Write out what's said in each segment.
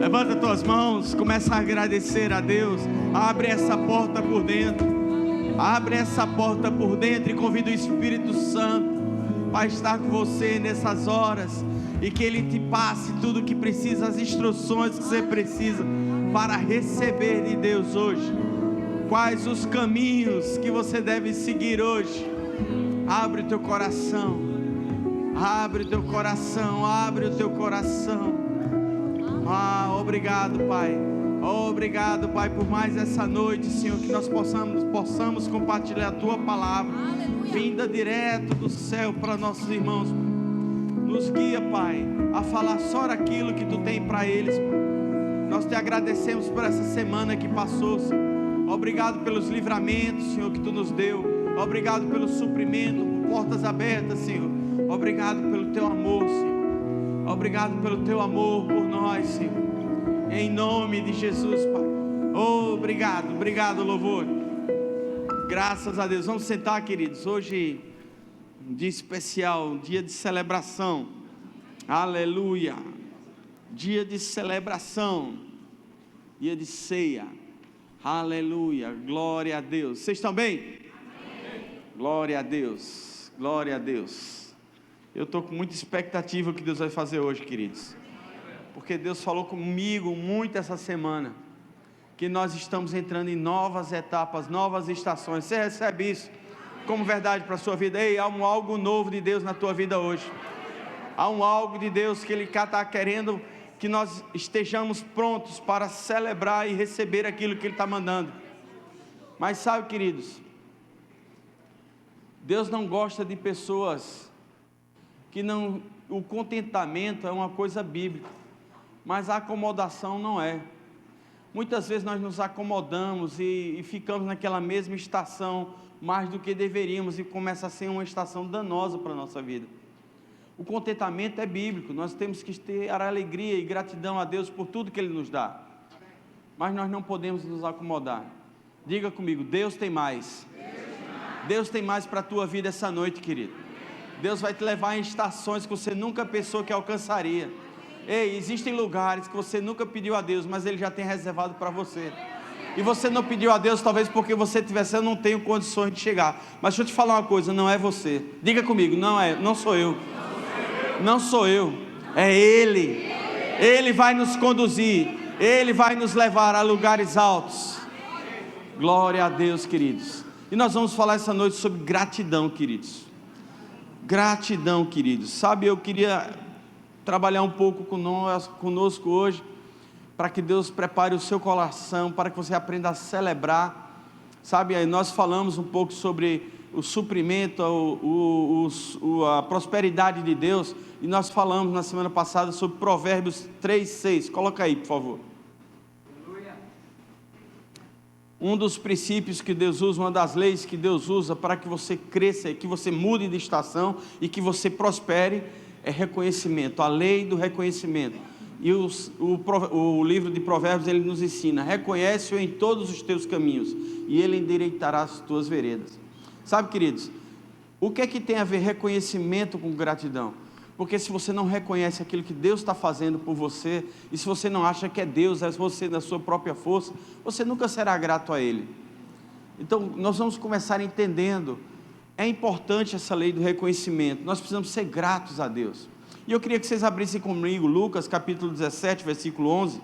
Levanta tuas mãos, começa a agradecer a Deus. Abre essa porta por dentro. Abre essa porta por dentro e convida o Espírito Santo para estar com você nessas horas. E que Ele te passe tudo o que precisa, as instruções que você precisa para receber de Deus hoje. Quais os caminhos que você deve seguir hoje? Abre o teu coração. Abre o teu coração. Abre o teu coração. Obrigado, Pai. Obrigado, Pai, por mais essa noite, Senhor, que nós possamos compartilhar a Tua palavra, vinda direto do céu para nossos irmãos. Nos guia, Pai, a falar só aquilo que Tu tem para eles. Nós Te agradecemos por essa semana que passou, Senhor. Obrigado pelos livramentos, Senhor, que Tu nos deu. Obrigado pelo suprimento, por portas abertas, Senhor. Obrigado pelo Teu amor, Senhor. Obrigado pelo Teu amor por nós, Senhor. Em nome de Jesus, Pai. Obrigado, obrigado, louvor. Graças a Deus. Vamos sentar, queridos. Hoje, um dia especial, um dia de celebração. Aleluia. Dia de celebração. Dia de ceia. Aleluia. Glória a Deus. Vocês estão bem? Amém. Glória a Deus. Glória a Deus. Eu estou com muita expectativa o que Deus vai fazer hoje, queridos. Porque Deus falou comigo muito essa semana, que nós estamos entrando em novas etapas, novas estações. Você recebe isso como verdade para a sua vida? Ei, há algo novo de Deus na tua vida hoje. Há algo de Deus que Ele está querendo que nós estejamos prontos para celebrar e receber aquilo que Ele está mandando. Mas sabe, queridos, Deus não gosta de pessoas que não... O contentamento é uma coisa bíblica, mas a acomodação não é. Muitas vezes nós nos acomodamos e ficamos naquela mesma estação mais do que deveríamos, e começa a ser uma estação danosa para a nossa vida. O contentamento é bíblico, nós temos que ter alegria e gratidão a Deus por tudo que Ele nos dá, mas nós não podemos nos acomodar. Diga comigo, Deus tem mais. Deus tem mais para a tua vida essa noite, querido. Deus vai te levar em estações que você nunca pensou que alcançaria. Ei, existem lugares que você nunca pediu a Deus, mas Ele já tem reservado para você. E você não pediu a Deus, talvez porque você tivesse, eu não tenho condições de chegar. Mas deixa eu te falar uma coisa, não é você. Diga comigo, não sou eu. Não sou eu, é Ele. Ele vai nos conduzir, Ele vai nos levar a lugares altos. Glória a Deus, queridos. E nós vamos falar essa noite sobre gratidão, queridos. Gratidão, queridos. Sabe, eu queria trabalhar um pouco conosco hoje, para que Deus prepare o seu coração, para que você aprenda a celebrar. Sabe, aí nós falamos um pouco sobre o suprimento, a prosperidade de Deus, e nós falamos na semana passada sobre Provérbios 3:6. Coloca aí, por favor. Um dos princípios que Deus usa, uma das leis que Deus usa para que você cresça, que você mude de estação e que você prospere, é reconhecimento, a lei do reconhecimento. E o livro de Provérbios, ele nos ensina: reconhece-o em todos os teus caminhos, e Ele endireitará as tuas veredas. Sabe, queridos, o que é que tem a ver reconhecimento com gratidão? Porque se você não reconhece aquilo que Deus está fazendo por você, e se você não acha que é Deus, é você da sua própria força, você nunca será grato a Ele. Então, nós vamos começar entendendo, é importante essa lei do reconhecimento, nós precisamos ser gratos a Deus. E eu queria que vocês abrissem comigo Lucas capítulo 17, versículo 11.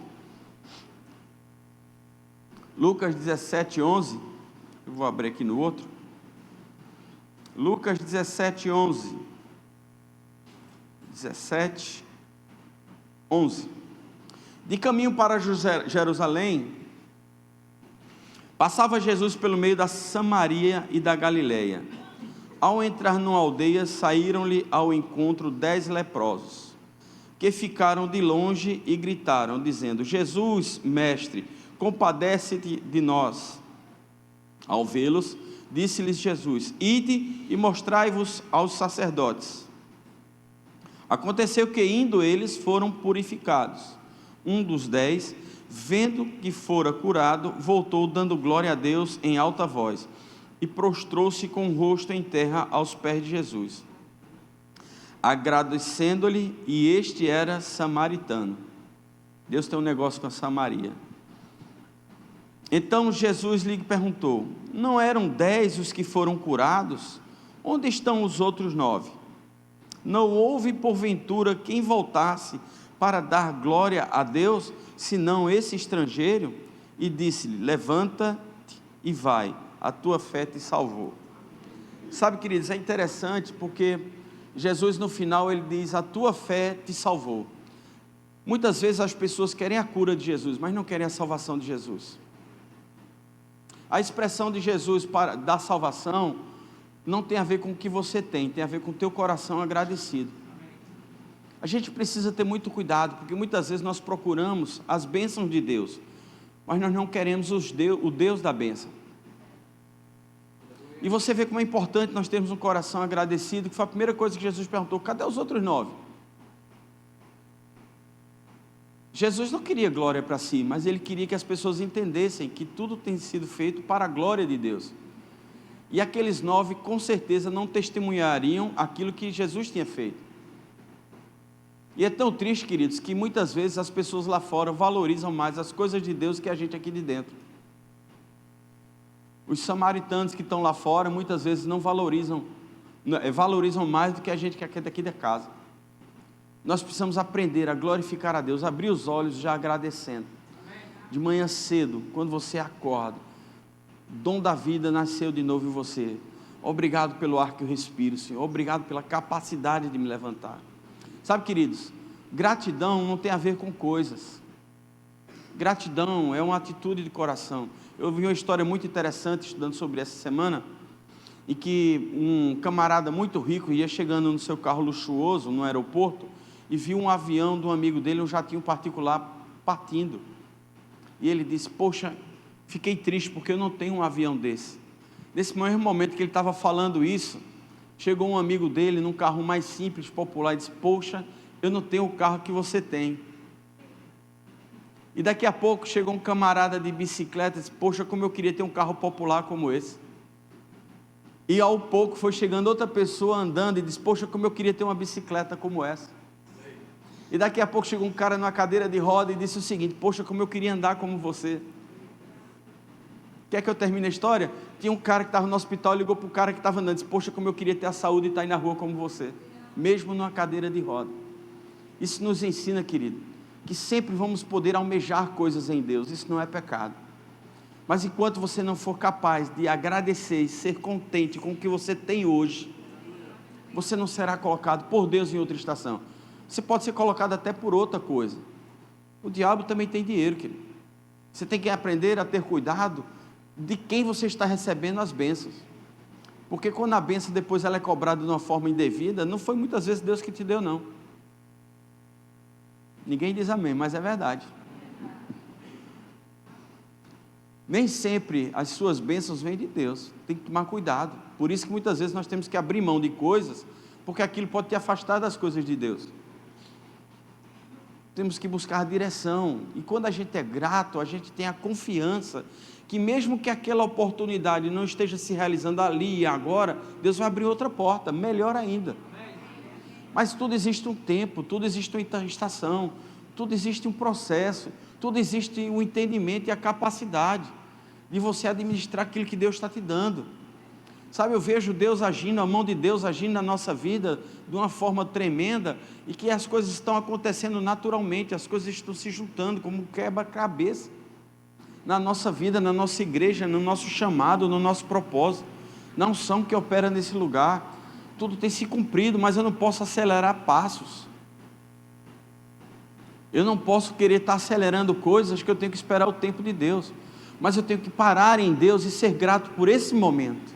Lucas 17, 11. Eu vou abrir aqui no outro. Lucas 17, 11. 17, 11. De caminho para Jerusalém, passava Jesus pelo meio da Samaria e da Galileia. Ao entrar numa aldeia, saíram-lhe ao encontro 10 leprosos, que ficaram de longe e gritaram, dizendo: Jesus, mestre, compadece-te de nós. Ao vê-los, disse-lhes Jesus: ide e mostrai-vos aos sacerdotes. Aconteceu que, indo eles, foram purificados. Um dos 10, vendo que fora curado, voltou dando glória a Deus em alta voz, e prostrou-se com o rosto em terra aos pés de Jesus, agradecendo-lhe, e este era samaritano. Deus tem um negócio com essa Maria. Então Jesus lhe perguntou: não eram 10 os que foram curados? Onde estão os outros 9? Não houve porventura quem voltasse para dar glória a Deus, senão esse estrangeiro? E disse-lhe: levanta-te e vai, a tua fé te salvou. Sabe, queridos, é interessante porque Jesus no final ele diz: a tua fé te salvou. Muitas vezes as pessoas querem a cura de Jesus, mas não querem a salvação de Jesus. A expressão de Jesus para dar salvação não tem a ver com o que você tem a ver com o teu coração agradecido. A gente precisa ter muito cuidado, porque muitas vezes nós procuramos as bênçãos de Deus, mas nós não queremos o Deus da bênção. E você vê como é importante nós termos um coração agradecido, que foi a primeira coisa que Jesus perguntou: cadê os outros 9? Jesus não queria glória para si, mas ele queria que as pessoas entendessem que tudo tem sido feito para a glória de Deus. E aqueles 9 com certeza não testemunhariam aquilo que Jesus tinha feito. E é tão triste, queridos, que muitas vezes as pessoas lá fora valorizam mais as coisas de Deus que a gente aqui de dentro. Os samaritanos que estão lá fora muitas vezes não valorizam mais do que a gente que é daqui da casa. Nós precisamos aprender a glorificar a Deus, abrir os olhos já agradecendo. De manhã cedo, quando você acorda, o dom da vida nasceu de novo em você. Obrigado pelo ar que eu respiro, Senhor. Obrigado pela capacidade de me levantar. Sabe, queridos, gratidão não tem a ver com coisas. Gratidão é uma atitude de coração. Eu vi uma história muito interessante estudando sobre essa semana, em que um camarada muito rico ia chegando no seu carro luxuoso no aeroporto e viu um avião de um amigo dele, um jatinho particular, partindo. E ele disse: poxa, fiquei triste porque eu não tenho um avião desse. Nesse mesmo momento que ele estava falando isso, chegou um amigo dele num carro mais simples, popular, e disse: poxa, eu não tenho o carro que você tem. E daqui a pouco chegou um camarada de bicicleta e disse: poxa, como eu queria ter um carro popular como esse. E ao pouco foi chegando outra pessoa andando e disse: poxa, como eu queria ter uma bicicleta como essa. E daqui a pouco chegou um cara numa cadeira de roda e disse o seguinte: poxa, como eu queria andar como você. Quer que eu termine a história? Tinha um cara que estava no hospital e ligou para o cara que estava andando e disse: poxa, como eu queria ter a saúde e estar aí na rua como você, mesmo numa cadeira de roda. Isso nos ensina, querido, que sempre vamos poder almejar coisas em Deus. Isso não é pecado. Mas enquanto você não for capaz de agradecer e ser contente com o que você tem hoje, você não será colocado por Deus em outra estação. Você pode ser colocado até por outra coisa. O diabo também tem dinheiro, querido. Você tem que aprender a ter cuidado de quem você está recebendo as bênçãos. Porque quando a bênção depois ela é cobrada de uma forma indevida, não foi muitas vezes Deus que te deu, não. Ninguém diz amém, mas é verdade. Nem sempre as suas bênçãos vêm de Deus. Tem que tomar cuidado. Por isso que muitas vezes nós temos que abrir mão de coisas, porque aquilo pode te afastar das coisas de Deus. Temos que buscar direção. E quando a gente é grato, a gente tem a confiança que mesmo que aquela oportunidade não esteja se realizando ali e agora, Deus vai abrir outra porta, melhor ainda. Mas tudo existe um tempo, tudo existe uma estação, tudo existe um processo, tudo existe um entendimento e a capacidade de você administrar aquilo que Deus está te dando. Sabe, eu vejo Deus agindo, a mão de Deus agindo na nossa vida de uma forma tremenda, e que as coisas estão acontecendo naturalmente, as coisas estão se juntando como um quebra-cabeça na nossa vida, na nossa igreja, no nosso chamado, no nosso propósito, na unção que opera nesse lugar. Tudo tem se cumprido, mas eu não posso acelerar passos. Eu não posso querer estar acelerando coisas que eu tenho que esperar o tempo de Deus, mas eu tenho que parar em Deus e ser grato por esse momento.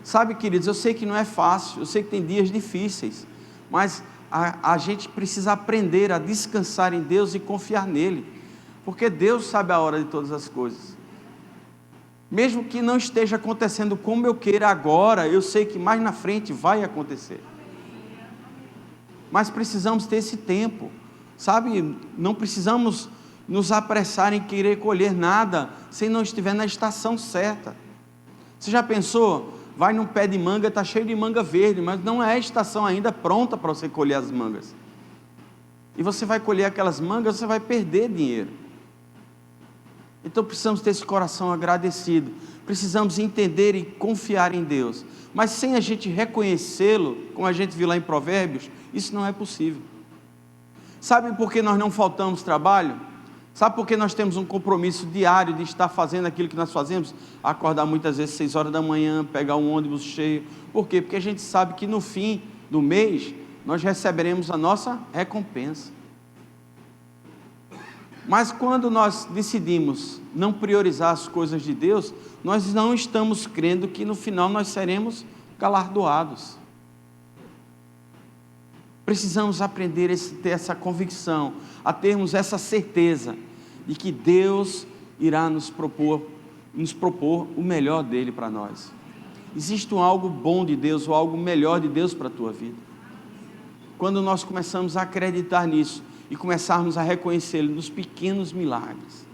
Sabe, queridos, eu sei que não é fácil, eu sei que tem dias difíceis, mas a gente precisa aprender a descansar em Deus e confiar nele, porque Deus sabe a hora de todas as coisas. Mesmo que não esteja acontecendo como eu queira agora, eu sei que mais na frente vai acontecer. Mas precisamos ter esse tempo, sabe? Não precisamos nos apressar em querer colher nada, se não estiver na estação certa. Você já pensou? Vai num pé de manga, está cheio de manga verde, mas não é a estação ainda pronta para você colher as mangas. E você vai colher aquelas mangas, você vai perder dinheiro. Então precisamos ter esse coração agradecido. Precisamos entender e confiar em Deus. Mas sem a gente reconhecê-lo, como a gente viu lá em Provérbios, isso não é possível. Sabe por que nós não faltamos trabalho? Sabe por que nós temos um compromisso diário de estar fazendo aquilo que nós fazemos? Acordar muitas vezes 6 horas da manhã, pegar um ônibus cheio. Por quê? Porque a gente sabe que no fim do mês, nós receberemos a nossa recompensa. Mas quando nós decidimos não priorizar as coisas de Deus, nós não estamos crendo que no final nós seremos galardoados. Precisamos aprender a ter essa convicção, a termos essa certeza de que Deus irá nos propor o melhor dele para nós. Existe algo bom de Deus, ou algo melhor de Deus para a tua vida. Quando nós começamos a acreditar nisso e começarmos a reconhecê-lo nos pequenos milagres.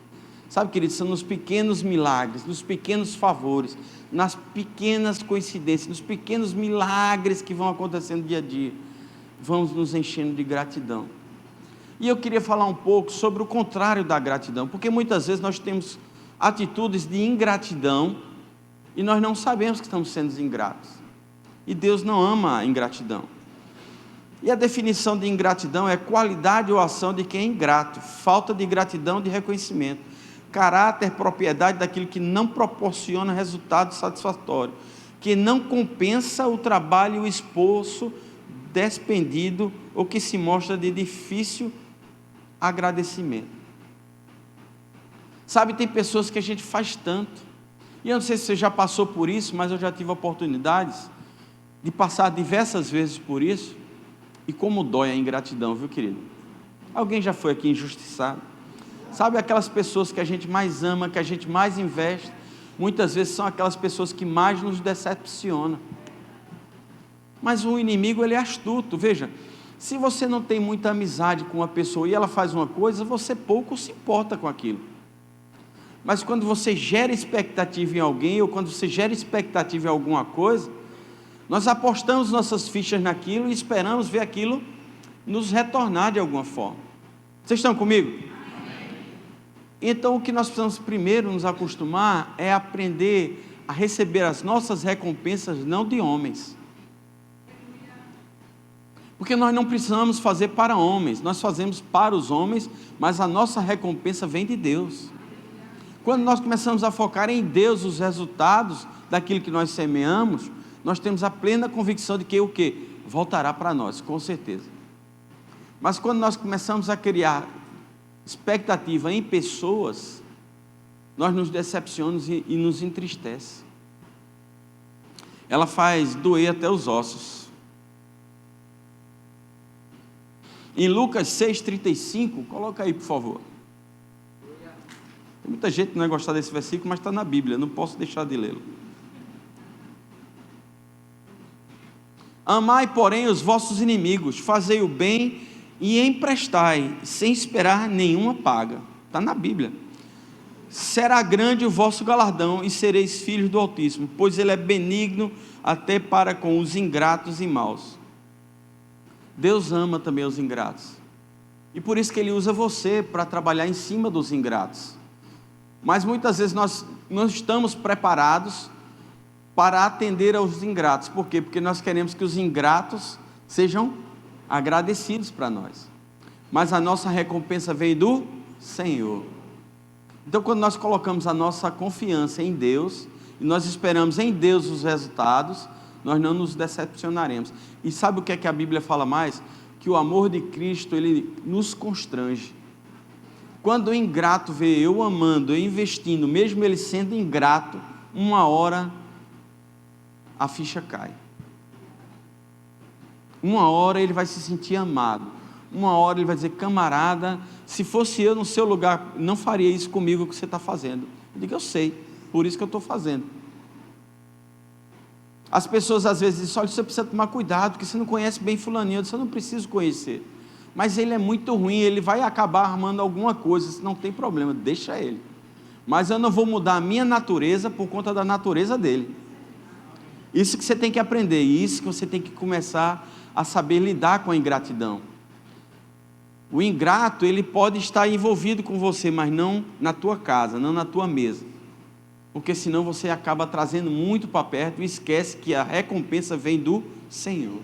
Sabe, queridos, são nos pequenos milagres, nos pequenos favores, nas pequenas coincidências, nos pequenos milagres que vão acontecendo dia a dia, vamos nos enchendo de gratidão. E eu queria falar um pouco sobre o contrário da gratidão, porque muitas vezes nós temos atitudes de ingratidão e nós não sabemos que estamos sendo ingratos. E Deus não ama a ingratidão. E a definição de ingratidão é qualidade ou ação de quem é ingrato, falta de gratidão, de reconhecimento, caráter, propriedade daquilo que não proporciona resultado satisfatório, que não compensa o trabalho e o esforço despendido ou que se mostra de difícil agradecimento. Sabe, tem pessoas que a gente faz tanto, e eu não sei se você já passou por isso, mas eu já tive oportunidades de passar diversas vezes por isso, e como dói a ingratidão, viu, querido? Alguém já foi aqui injustiçado? Sabe, aquelas pessoas que a gente mais ama, que a gente mais investe, muitas vezes são aquelas pessoas que mais nos decepcionam. Mas o inimigo, ele é astuto. Veja, se você não tem muita amizade com uma pessoa e ela faz uma coisa, você pouco se importa com aquilo. Mas quando você gera expectativa em alguém, ou quando você gera expectativa em alguma coisa, nós apostamos nossas fichas naquilo e esperamos ver aquilo nos retornar de alguma forma. Vocês estão comigo? Amém. Então o que nós precisamos primeiro nos acostumar é aprender a receber as nossas recompensas não de homens. Porque nós não precisamos fazer para homens, nós fazemos para os homens, mas a nossa recompensa vem de Deus. Quando nós começamos a focar em Deus os resultados daquilo que nós semeamos, nós temos a plena convicção de que o quê? Voltará para nós, com certeza. Mas quando nós começamos a criar expectativa em pessoas, nós nos decepcionamos e nos entristece. Ela faz doer até os ossos. Em Lucas 6,35, coloca aí, por favor. Tem muita gente que não vai gostar desse versículo, mas está na Bíblia, não posso deixar de lê-lo. Amai, porém, os vossos inimigos, fazei o bem e emprestai, sem esperar nenhuma paga. Está na Bíblia. Será grande o vosso galardão e sereis filhos do Altíssimo, pois Ele é benigno até para com os ingratos e maus. Deus ama também os ingratos. E por isso que Ele usa você para trabalhar em cima dos ingratos. Mas muitas vezes nós não estamos preparados para atender aos ingratos. Por quê? Porque nós queremos que os ingratos sejam agradecidos para nós. Mas a nossa recompensa vem do Senhor. Então, quando nós colocamos a nossa confiança em Deus, e nós esperamos em Deus os resultados, nós não nos decepcionaremos. E sabe o que é que a Bíblia fala mais? Que o amor de Cristo, ele nos constrange. Quando o ingrato vê eu amando, eu investindo, mesmo ele sendo ingrato, uma hora a ficha cai. Uma hora ele vai se sentir amado. Uma hora ele vai dizer, camarada, se fosse eu no seu lugar, não faria isso comigo o que você está fazendo. Eu digo, eu sei, por isso que eu estou fazendo. As pessoas às vezes dizem, olha, você precisa tomar cuidado, porque você não conhece bem fulaninho. Eu disse, eu não preciso conhecer. Mas ele é muito ruim, ele vai acabar armando alguma coisa, isso não tem problema, deixa ele. Mas eu não vou mudar a minha natureza por conta da natureza dele. Isso que você tem que aprender, isso que você tem que começar a saber lidar com a ingratidão. O ingrato, ele pode estar envolvido com você, mas não na tua casa, não na tua mesa. Porque senão você acaba trazendo muito para perto e esquece que a recompensa vem do Senhor.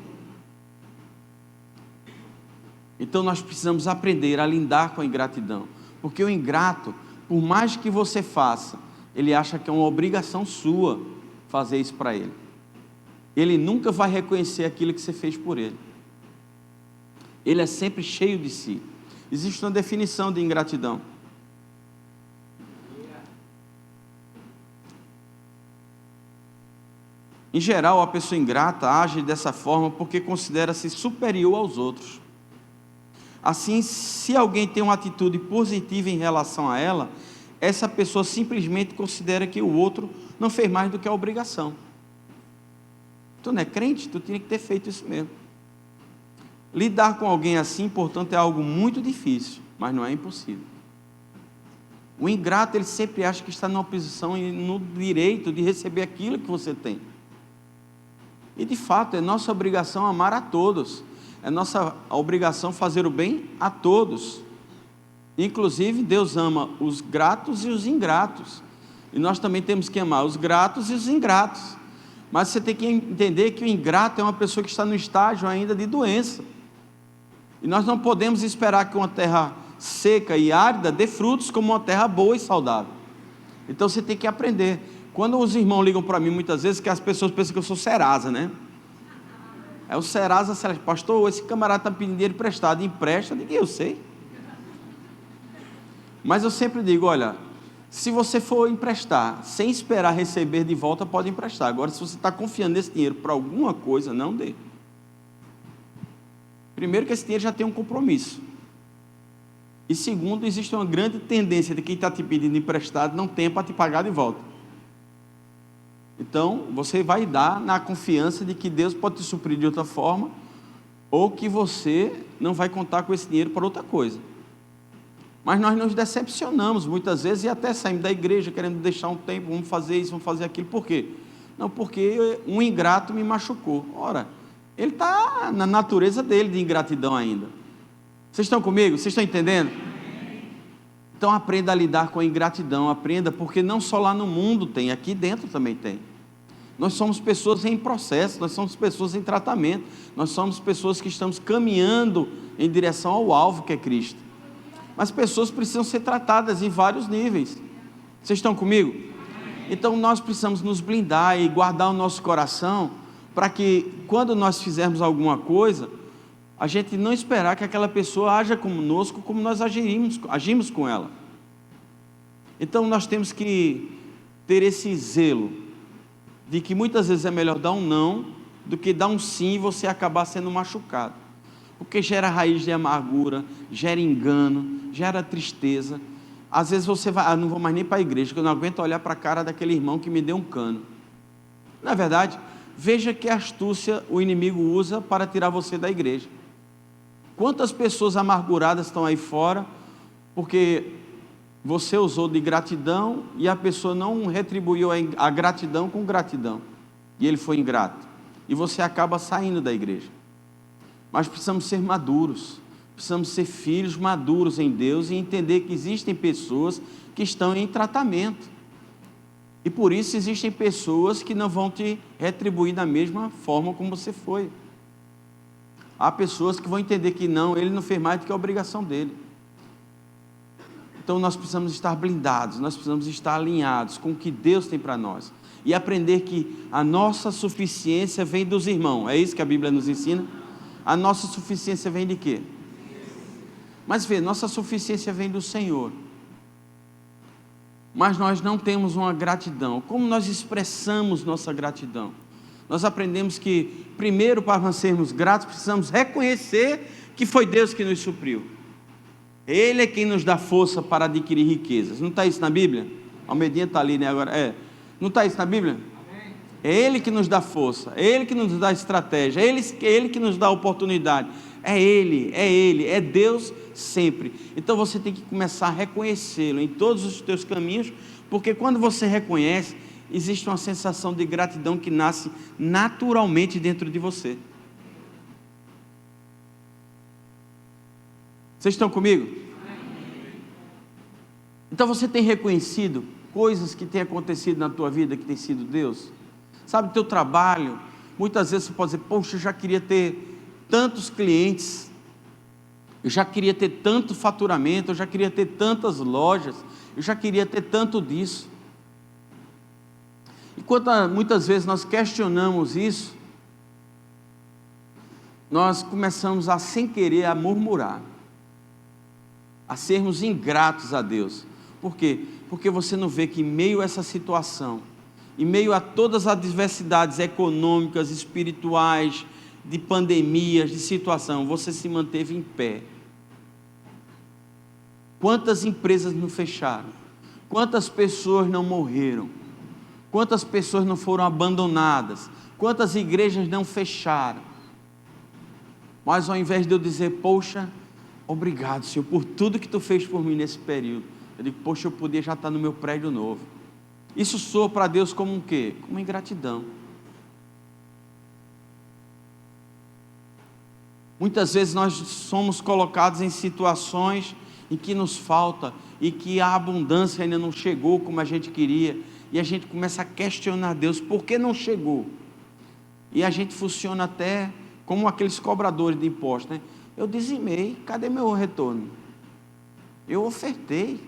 Então nós precisamos aprender a lidar com a ingratidão. Porque o ingrato, por mais que você faça, ele acha que é uma obrigação sua fazer isso para ele. Ele nunca vai reconhecer aquilo que você fez por ele. Ele é sempre cheio de si. Existe uma definição de ingratidão. Em geral, a pessoa ingrata age dessa forma porque considera-se superior aos outros. Assim, se alguém tem uma atitude positiva em relação a ela, essa pessoa simplesmente considera que o outro não fez mais do que a obrigação. Tu não é crente? Tu tinha que ter feito isso mesmo. Lidar com alguém assim, portanto, é algo muito difícil, mas não é impossível. O ingrato, ele sempre acha que está numa posição e no direito de receber aquilo que você tem. E de fato, é nossa obrigação amar a todos. É nossa obrigação fazer o bem a todos. Inclusive, Deus ama os gratos e os ingratos. E nós também temos que amar os gratos e os ingratos. Mas você tem que entender que o ingrato é uma pessoa que está no estágio ainda de doença. E nós não podemos esperar que uma terra seca e árida dê frutos como uma terra boa e saudável. Então você tem que aprender. Quando os irmãos ligam para mim muitas vezes, que as pessoas pensam que eu sou Serasa, né? É o Serasa, pastor, esse camarada está pedindo dinheiro emprestado. Empresta? Eu sei. Mas eu sempre digo, olha, se você for emprestar sem esperar receber de volta, pode emprestar. Agora, se você está confiando nesse dinheiro para alguma coisa, não dê. Primeiro que esse dinheiro já tem um compromisso. E segundo, existe uma grande tendência de quem está te pedindo emprestado não tem para te pagar de volta. Então, você vai dar na confiança de que Deus pode te suprir de outra forma, ou que você não vai contar com esse dinheiro para outra coisa. Mas nós nos decepcionamos muitas vezes e até saímos da igreja querendo deixar um tempo, vamos fazer isso, vamos fazer aquilo. Por quê? Não, porque um ingrato me machucou. Ora, ele está na natureza dele de ingratidão ainda. Vocês estão comigo? Vocês estão entendendo? Então aprenda a lidar com a ingratidão, aprenda, porque não só lá no mundo tem, aqui dentro também tem. Nós somos pessoas em processo, nós somos pessoas em tratamento, nós somos pessoas que estamos caminhando em direção ao alvo que é Cristo. Mas pessoas precisam ser tratadas em vários níveis. Vocês estão comigo? Então nós precisamos nos blindar e guardar o nosso coração, para que quando nós fizermos alguma coisa, a gente não esperar que aquela pessoa haja conosco como nós agimos com ela. Então nós temos que ter esse zelo, de que muitas vezes é melhor dar um não, do que dar um sim e você acabar sendo machucado. Porque gera raiz de amargura, gera engano, gera tristeza. Às vezes você vai, não vou mais nem para a igreja, porque eu não aguento olhar para a cara daquele irmão que me deu um cano. Na verdade, veja que astúcia o inimigo usa para tirar você da igreja. Quantas pessoas amarguradas estão aí fora, porque você usou de gratidão e a pessoa não retribuiu a gratidão com gratidão, e ele foi ingrato, e você acaba saindo da igreja. Mas precisamos ser maduros, precisamos ser filhos maduros em Deus e entender que existem pessoas que estão em tratamento, e por isso existem pessoas que não vão te retribuir da mesma forma como você foi. Há pessoas que vão entender que não, ele não fez mais do que a obrigação dele. Então nós precisamos estar blindados, nós precisamos estar alinhados com o que Deus tem para nós, e aprender que a nossa suficiência vem dos irmãos. É isso que a Bíblia nos ensina? A nossa suficiência vem de quê? Mas vê, nossa suficiência vem do Senhor. Mas nós não temos uma gratidão. Como nós expressamos nossa gratidão? Nós aprendemos que, primeiro, para sermos gratos, precisamos reconhecer que foi Deus que nos supriu. Ele é quem nos dá força para adquirir riquezas. Não está isso na Bíblia? Almedinha está ali, né? Agora, não está isso na Bíblia? É Ele que nos dá força, é Ele que nos dá estratégia, é Ele que nos dá oportunidade. É Ele, é Deus sempre. Então você tem que começar a reconhecê-lo em todos os teus caminhos, porque quando você reconhece, existe uma sensação de gratidão que nasce naturalmente dentro de você. Vocês estão comigo? Então você tem reconhecido coisas que têm acontecido na tua vida que tem sido Deus? Sabe, teu trabalho, muitas vezes você pode dizer, poxa, eu já queria ter tantos clientes, eu já queria ter tanto faturamento, eu já queria ter tantas lojas, eu já queria ter tanto disso. Enquanto muitas vezes nós questionamos isso, nós começamos a, sem querer, a murmurar, a sermos ingratos a Deus. Por quê? Porque você não vê que em meio a essa situação, em meio a todas as adversidades econômicas, espirituais, de pandemias, de situação, você se manteve em pé. Quantas empresas não fecharam? Quantas pessoas não morreram? Quantas pessoas não foram abandonadas? Quantas igrejas não fecharam? Mas ao invés de eu dizer, poxa, obrigado, Senhor, por tudo que Tu fez por mim nesse período, eu digo, poxa, eu podia já estar no meu prédio novo. Isso soa para Deus como um quê? Como ingratidão. Muitas vezes nós somos colocados em situações em que nos falta e que a abundância ainda não chegou como a gente queria, e a gente começa a questionar Deus, por que não chegou? E a gente funciona até como aqueles cobradores de impostos, né? Eu dizimei, cadê meu retorno? Eu ofertei.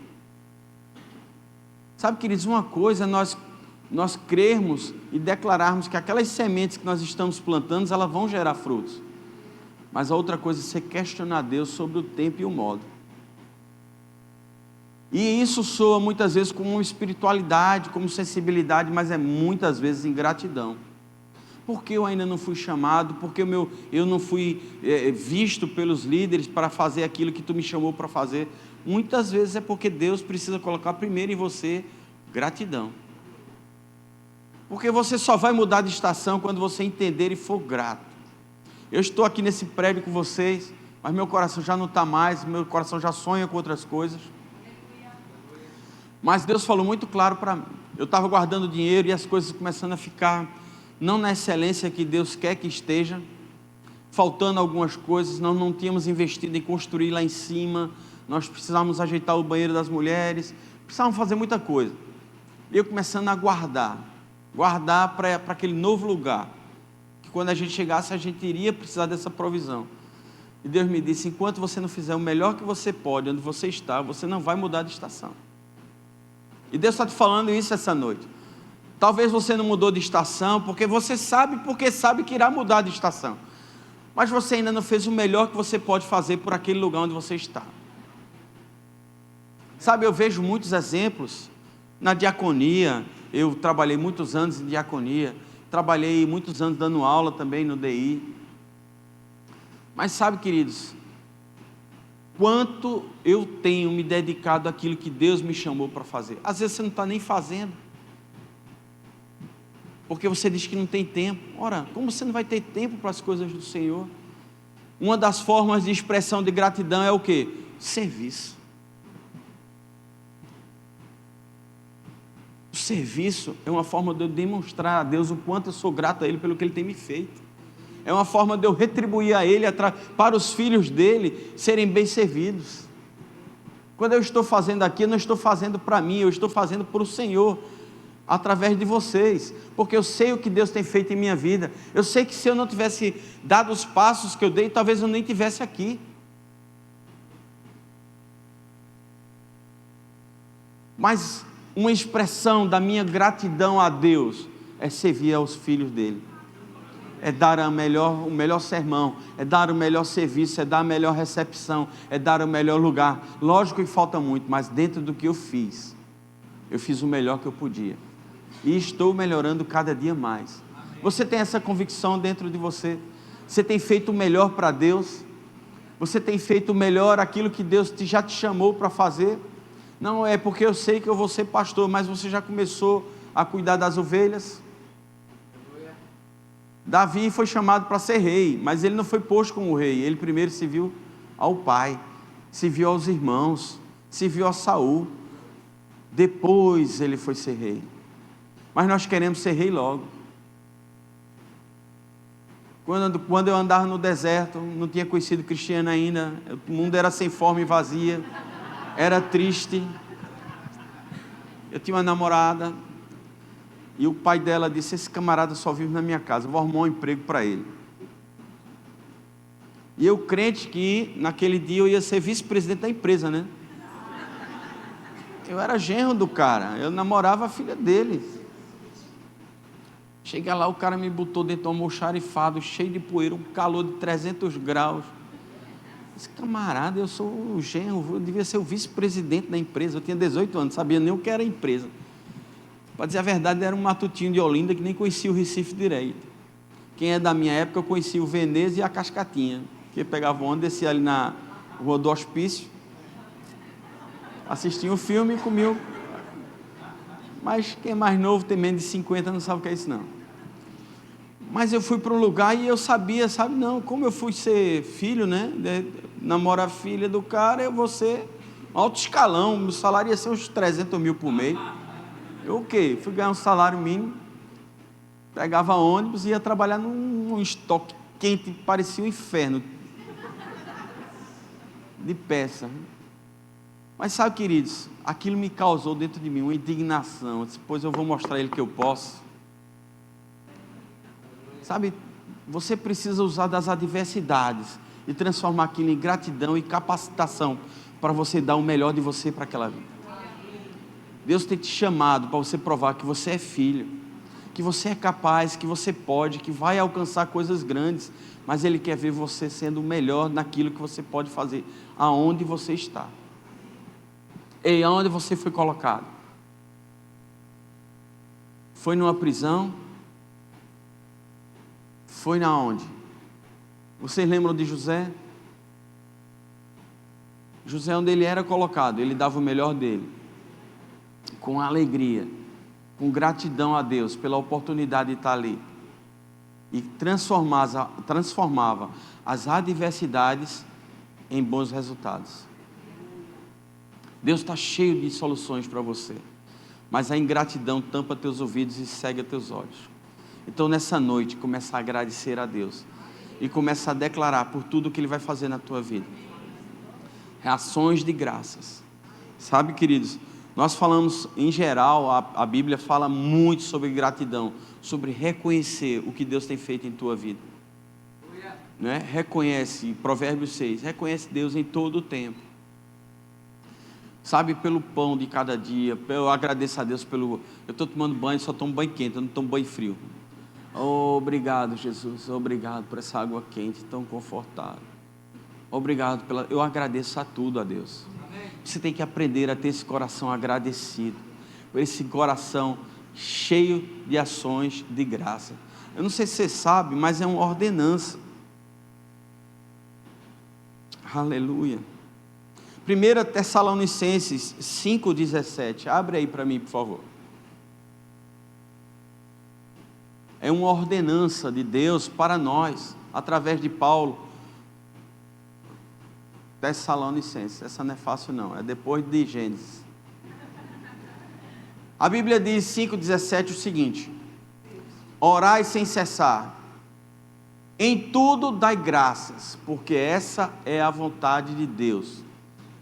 Sabe, queridos, uma coisa é nós crermos e declararmos que aquelas sementes que nós estamos plantando, elas vão gerar frutos. Mas a outra coisa é você questionar Deus sobre o tempo e o modo. E isso soa muitas vezes como espiritualidade, como sensibilidade, mas é muitas vezes ingratidão. Porque eu ainda não fui chamado, porque eu não fui visto pelos líderes para fazer aquilo que Tu me chamou para fazer. Muitas vezes é porque Deus precisa colocar primeiro em você gratidão. Porque você só vai mudar de estação quando você entender e for grato. Eu estou aqui nesse prédio com vocês, mas meu coração já não está mais, meu coração já sonha com outras coisas. Mas Deus falou muito claro para mim. Eu estava guardando dinheiro e as coisas começando a ficar, não na excelência que Deus quer que esteja, faltando algumas coisas, nós não tínhamos investido em construir lá em cima, nós precisávamos ajeitar o banheiro das mulheres, precisávamos fazer muita coisa. E eu começando a guardar para aquele novo lugar, que quando a gente chegasse a gente iria precisar dessa provisão. E Deus me disse, enquanto você não fizer o melhor que você pode, onde você está, você não vai mudar de estação. E Deus está te falando isso essa noite. Talvez você não mudou de estação, porque sabe que irá mudar de estação. Mas você ainda não fez o melhor que você pode fazer por aquele lugar onde você está. Sabe, eu vejo muitos exemplos na diaconia. Eu trabalhei muitos anos em diaconia, trabalhei muitos anos dando aula também no DI. Mas sabe, queridos, quanto eu tenho me dedicado àquilo que Deus me chamou para fazer. Às vezes você não está nem fazendo, porque você diz que não tem tempo. Ora, como você não vai ter tempo para as coisas do Senhor? Uma das formas de expressão de gratidão é o quê? Serviço. O serviço é uma forma de eu demonstrar a Deus o quanto eu sou grato a Ele pelo que Ele tem me feito. É uma forma de eu retribuir a Ele para os filhos dEle serem bem servidos. Quando eu estou fazendo aqui, eu não estou fazendo para mim, eu estou fazendo para o Senhor, através de vocês, porque eu sei o que Deus tem feito em minha vida. Eu sei que se eu não tivesse dado os passos que eu dei, talvez eu nem estivesse aqui. Mas uma expressão da minha gratidão a Deus é servir aos filhos dEle. É dar o melhor sermão, é dar o melhor serviço, é dar a melhor recepção, é dar o melhor lugar. Lógico que falta muito, mas dentro do que eu fiz o melhor que eu podia. E estou melhorando cada dia mais. Você tem essa convicção dentro de você? Você tem feito o melhor para Deus? Você tem feito o melhor aquilo que Deus já te chamou para fazer? Não é porque eu sei que eu vou ser pastor, mas você já começou a cuidar das ovelhas? Davi foi chamado para ser rei, mas ele não foi posto como rei. Ele primeiro serviu ao pai, serviu aos irmãos, serviu a Saul. Depois ele foi ser rei. Mas nós queremos ser rei logo. Quando eu andava no deserto, não tinha conhecido Cristiano ainda, o mundo era sem forma e vazia, era triste. Eu tinha uma namorada, e o pai dela disse: esse camarada só vive na minha casa, eu vou arrumar um emprego para ele. E eu crente que naquele dia eu ia ser vice-presidente da empresa, né? Eu era genro do cara, eu namorava a filha dele. Cheguei lá, o cara me botou dentro de um almoxarifado, cheio de poeira, um calor de 300 graus. Esse camarada, eu sou o genro, eu devia ser o vice-presidente da empresa. Eu tinha 18 anos, não sabia nem o que era a empresa. Para dizer a verdade, era um matutinho de Olinda que nem conhecia o Recife direito. Quem é da minha época, eu conhecia o Veneza e a Cascatinha, que pegava onda, descia ali na Rua do Hospício, assistia um filme e comia. Mas quem é mais novo, tem menos de 50, não sabe o que é isso não. Mas eu fui para um lugar e eu sabia, sabe, não, como eu fui ser filho, né, namoro a filha do cara, eu vou ser alto escalão, meu salário ia ser uns 300 mil por mês. Eu o quê? Fui ganhar um salário mínimo, pegava ônibus e ia trabalhar num estoque quente, parecia um inferno de peça. Mas sabe, queridos, aquilo me causou dentro de mim uma indignação. Eu disse: pois eu vou mostrar a ele que eu posso. Sabe, você precisa usar das adversidades e transformar aquilo em gratidão e capacitação para você dar o melhor de você para aquela vida. Deus tem te chamado para você provar que você é filho, que você é capaz, que você pode, que vai alcançar coisas grandes, mas Ele quer ver você sendo o melhor naquilo que você pode fazer, aonde você está. E aonde você foi colocado? Foi numa prisão? Foi na onde? Vocês lembram de José? José, onde ele era colocado, ele dava o melhor dele, com alegria, com gratidão a Deus pela oportunidade de estar ali, e transformava as adversidades em bons resultados. Deus está cheio de soluções para você, mas a ingratidão tampa teus ouvidos e cega teus olhos. Então nessa noite, começa a agradecer a Deus, e começa a declarar por tudo que Ele vai fazer na tua vida, reações de graças. Sabe, queridos, nós falamos em geral, a Bíblia fala muito sobre gratidão, sobre reconhecer o que Deus tem feito em tua vida, né? Reconhece, Provérbios 6, reconhece Deus em todo o tempo. Sabe, pelo pão de cada dia, eu agradeço a Deus pelo... Eu estou tomando banho, só tomo banho quente, eu não tomo banho frio. Oh, obrigado, Jesus, obrigado por essa água quente, tão confortável. Obrigado pela... Eu agradeço a tudo a Deus. Você tem que aprender a ter esse coração agradecido, esse coração cheio de ações de graça. Eu não sei se você sabe, mas é uma ordenança. Aleluia. 1 Tessalonicenses 5,17, abre aí para mim, por favor. É uma ordenança de Deus para nós, através de Paulo. Tessalonicenses, essa não é fácil não, é depois de Gênesis. A Bíblia diz 5,17 o seguinte: orai sem cessar, em tudo dai graças, porque essa é a vontade de Deus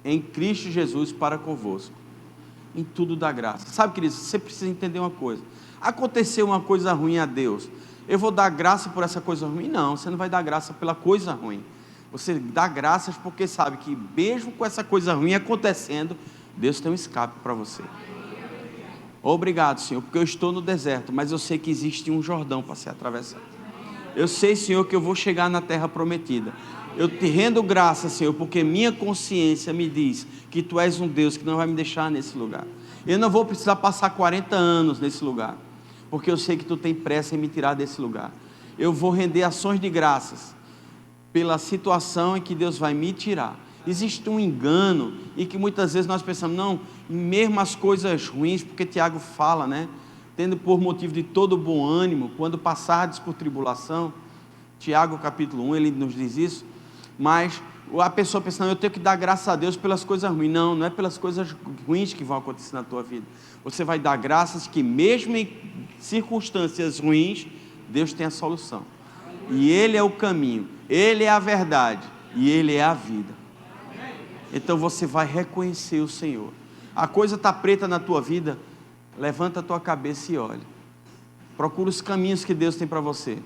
em Cristo Jesus para convosco. Em tudo dá graça. Sabe, queridos, você precisa entender uma coisa. Aconteceu uma coisa ruim a Deus, eu vou dar graça por essa coisa ruim? Não, você não vai dar graça pela coisa ruim. Você dá graças porque sabe que mesmo com essa coisa ruim acontecendo, Deus tem um escape para você. Obrigado, Senhor, porque eu estou no deserto, mas eu sei que existe um Jordão para ser atravessado. Eu sei, Senhor, que eu vou chegar na terra prometida. Eu te rendo graça, Senhor, porque minha consciência me diz que Tu és um Deus que não vai me deixar nesse lugar. Eu não vou precisar passar 40 anos nesse lugar, porque eu sei que Tu tem pressa em me tirar desse lugar. Eu vou render ações de graças pela situação em que Deus vai me tirar. Existe um engano e que muitas vezes nós pensamos, não, mesmo as coisas ruins, porque Tiago fala, né? Tendo por motivo de todo bom ânimo, quando passardes por tribulação, Tiago capítulo 1, ele nos diz isso. Mas a pessoa pensa, não, eu tenho que dar graças a Deus pelas coisas ruins. Não, não é pelas coisas ruins que vão acontecer na tua vida. Você vai dar graças que mesmo em circunstâncias ruins, Deus tem a solução. e Ele é o caminho, Ele é a verdade e Ele é a vida. Então você vai reconhecer o Senhor. A coisa está preta na tua vida, levanta a tua cabeça e olha. Procura os caminhos que Deus tem para você,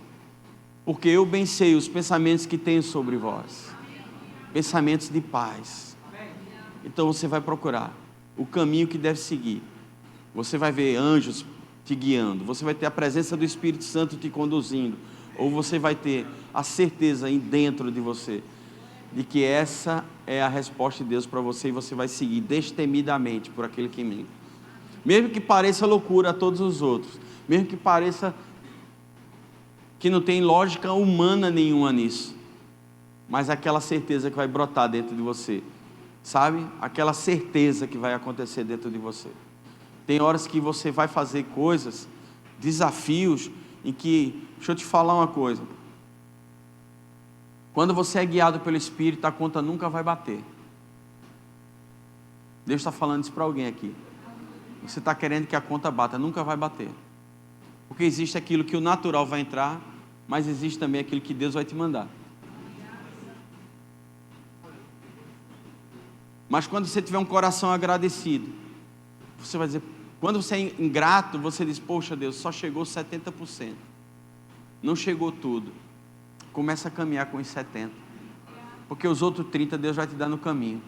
porque eu bem sei os pensamentos que tenho sobre vós, pensamentos de paz. Então você vai procurar o caminho que deve seguir. Você vai ver anjos te guiando, você vai ter a presença do Espírito Santo te conduzindo, ou você vai ter a certeza dentro de você de que essa é a resposta de Deus para você, e você vai seguir destemidamente por aquele caminho, mesmo que pareça loucura a todos os outros, mesmo que pareça que não tem lógica humana nenhuma nisso, mas aquela certeza que vai brotar dentro de você, sabe? Aquela certeza que vai acontecer dentro de você. Tem horas que você vai fazer coisas, desafios, em que, deixa eu te falar uma coisa, quando você é guiado pelo Espírito, a conta nunca vai bater. Deus está falando isso para alguém aqui. Você está querendo que a conta bata, nunca vai bater. Porque existe aquilo que o natural vai entrar, mas existe também aquilo que Deus vai te mandar. Mas quando você tiver um coração agradecido, você vai dizer, quando você é ingrato, você diz, poxa Deus, só chegou 70%. Não chegou tudo. Começa a caminhar com os 70%. Porque os outros 30% Deus vai te dar no caminho.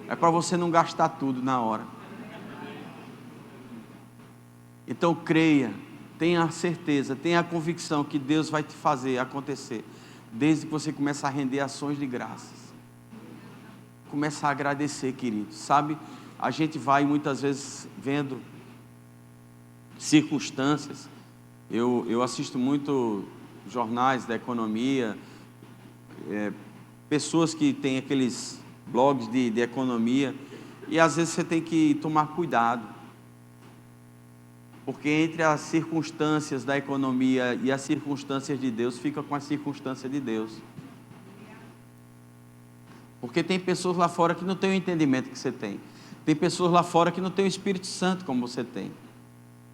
É para você não gastar tudo na hora. Então creia, tenha a certeza, tenha a convicção que Deus vai te fazer acontecer, desde que você comece a render ações de graças. Começa a agradecer, querido. Sabe, a gente vai muitas vezes vendo circunstâncias. Eu assisto muito jornais da economia, pessoas que têm aqueles blogs de economia, e às vezes você tem que tomar cuidado, porque entre as circunstâncias da economia e as circunstâncias de Deus, fica com a circunstância de Deus. Porque tem pessoas lá fora que não têm o entendimento que você tem. Tem pessoas lá fora que não têm o Espírito Santo como você tem.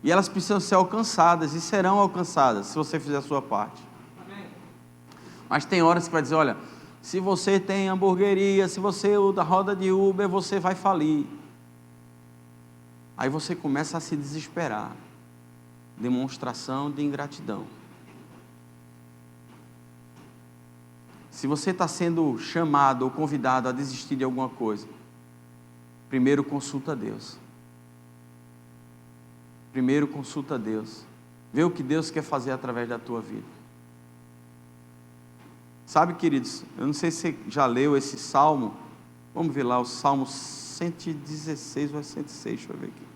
E elas precisam ser alcançadas, e serão alcançadas, se você fizer a sua parte. Mas tem horas que vai dizer, olha, se você tem hamburgueria, se você usa roda de Uber, você vai falir. Aí você começa a se desesperar. Demonstração de ingratidão. Se você está sendo chamado ou convidado a desistir de alguma coisa, primeiro consulta a Deus. Primeiro consulta a Deus. Vê o que Deus quer fazer através da tua vida. Sabe, queridos, eu não sei se você já leu esse salmo. Vamos ver lá, o salmo 116 ou 106, deixa eu ver aqui.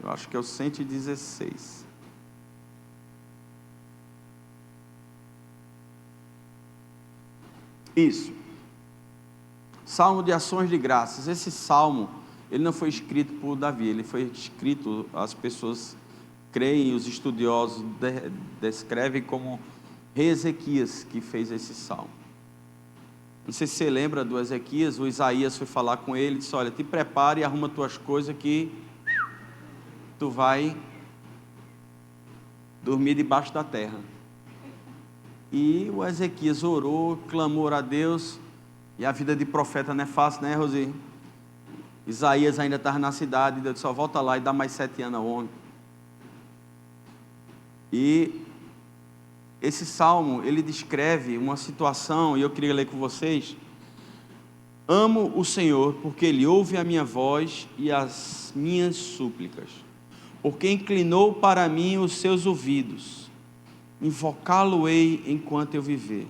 Eu acho que é o 116. Isso. Salmo de ações de graças. Esse salmo, ele não foi escrito por Davi, ele foi escrito, as pessoas creem, os estudiosos descrevem como rei Ezequias que fez esse salmo. Não sei se você lembra do Ezequias, o Isaías foi falar com ele e disse, olha, te prepare e arruma tuas coisas que tu vai dormir debaixo da terra. E o Ezequias orou, clamou a Deus, e a vida de profeta não é fácil, né, Rosi? Isaías ainda estava na cidade, e Deus disse, volta lá e dá mais 7 anos ao homem. E esse salmo, ele descreve uma situação, e eu queria ler com vocês. Amo o Senhor, porque Ele ouve a minha voz e as minhas súplicas, porque inclinou para mim os seus ouvidos. Invocá-lo-ei enquanto eu viver.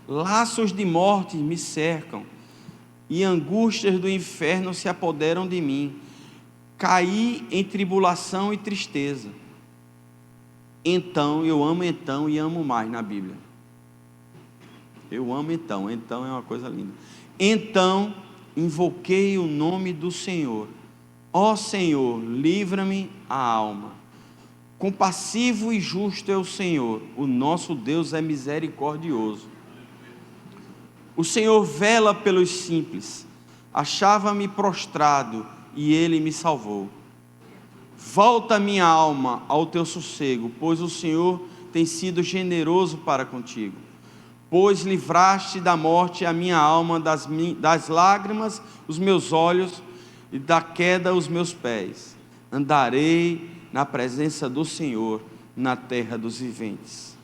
Laços de morte me cercam, e angústias do inferno se apoderam de mim. Caí em tribulação e tristeza. Então, eu amo então e amo mais na Bíblia. Eu amo então é uma coisa linda. Então, invoquei o nome do Senhor. Ó Senhor, livra-me a alma. Compassivo e justo é o Senhor, o nosso Deus é misericordioso. O Senhor vela pelos simples, achava-me prostrado e ele me salvou. Volta minha alma ao teu sossego, pois o Senhor tem sido generoso para contigo. Pois livraste da morte a minha alma, das lágrimas os meus olhos e da queda os meus pés. Andarei na presença do Senhor, na terra dos viventes.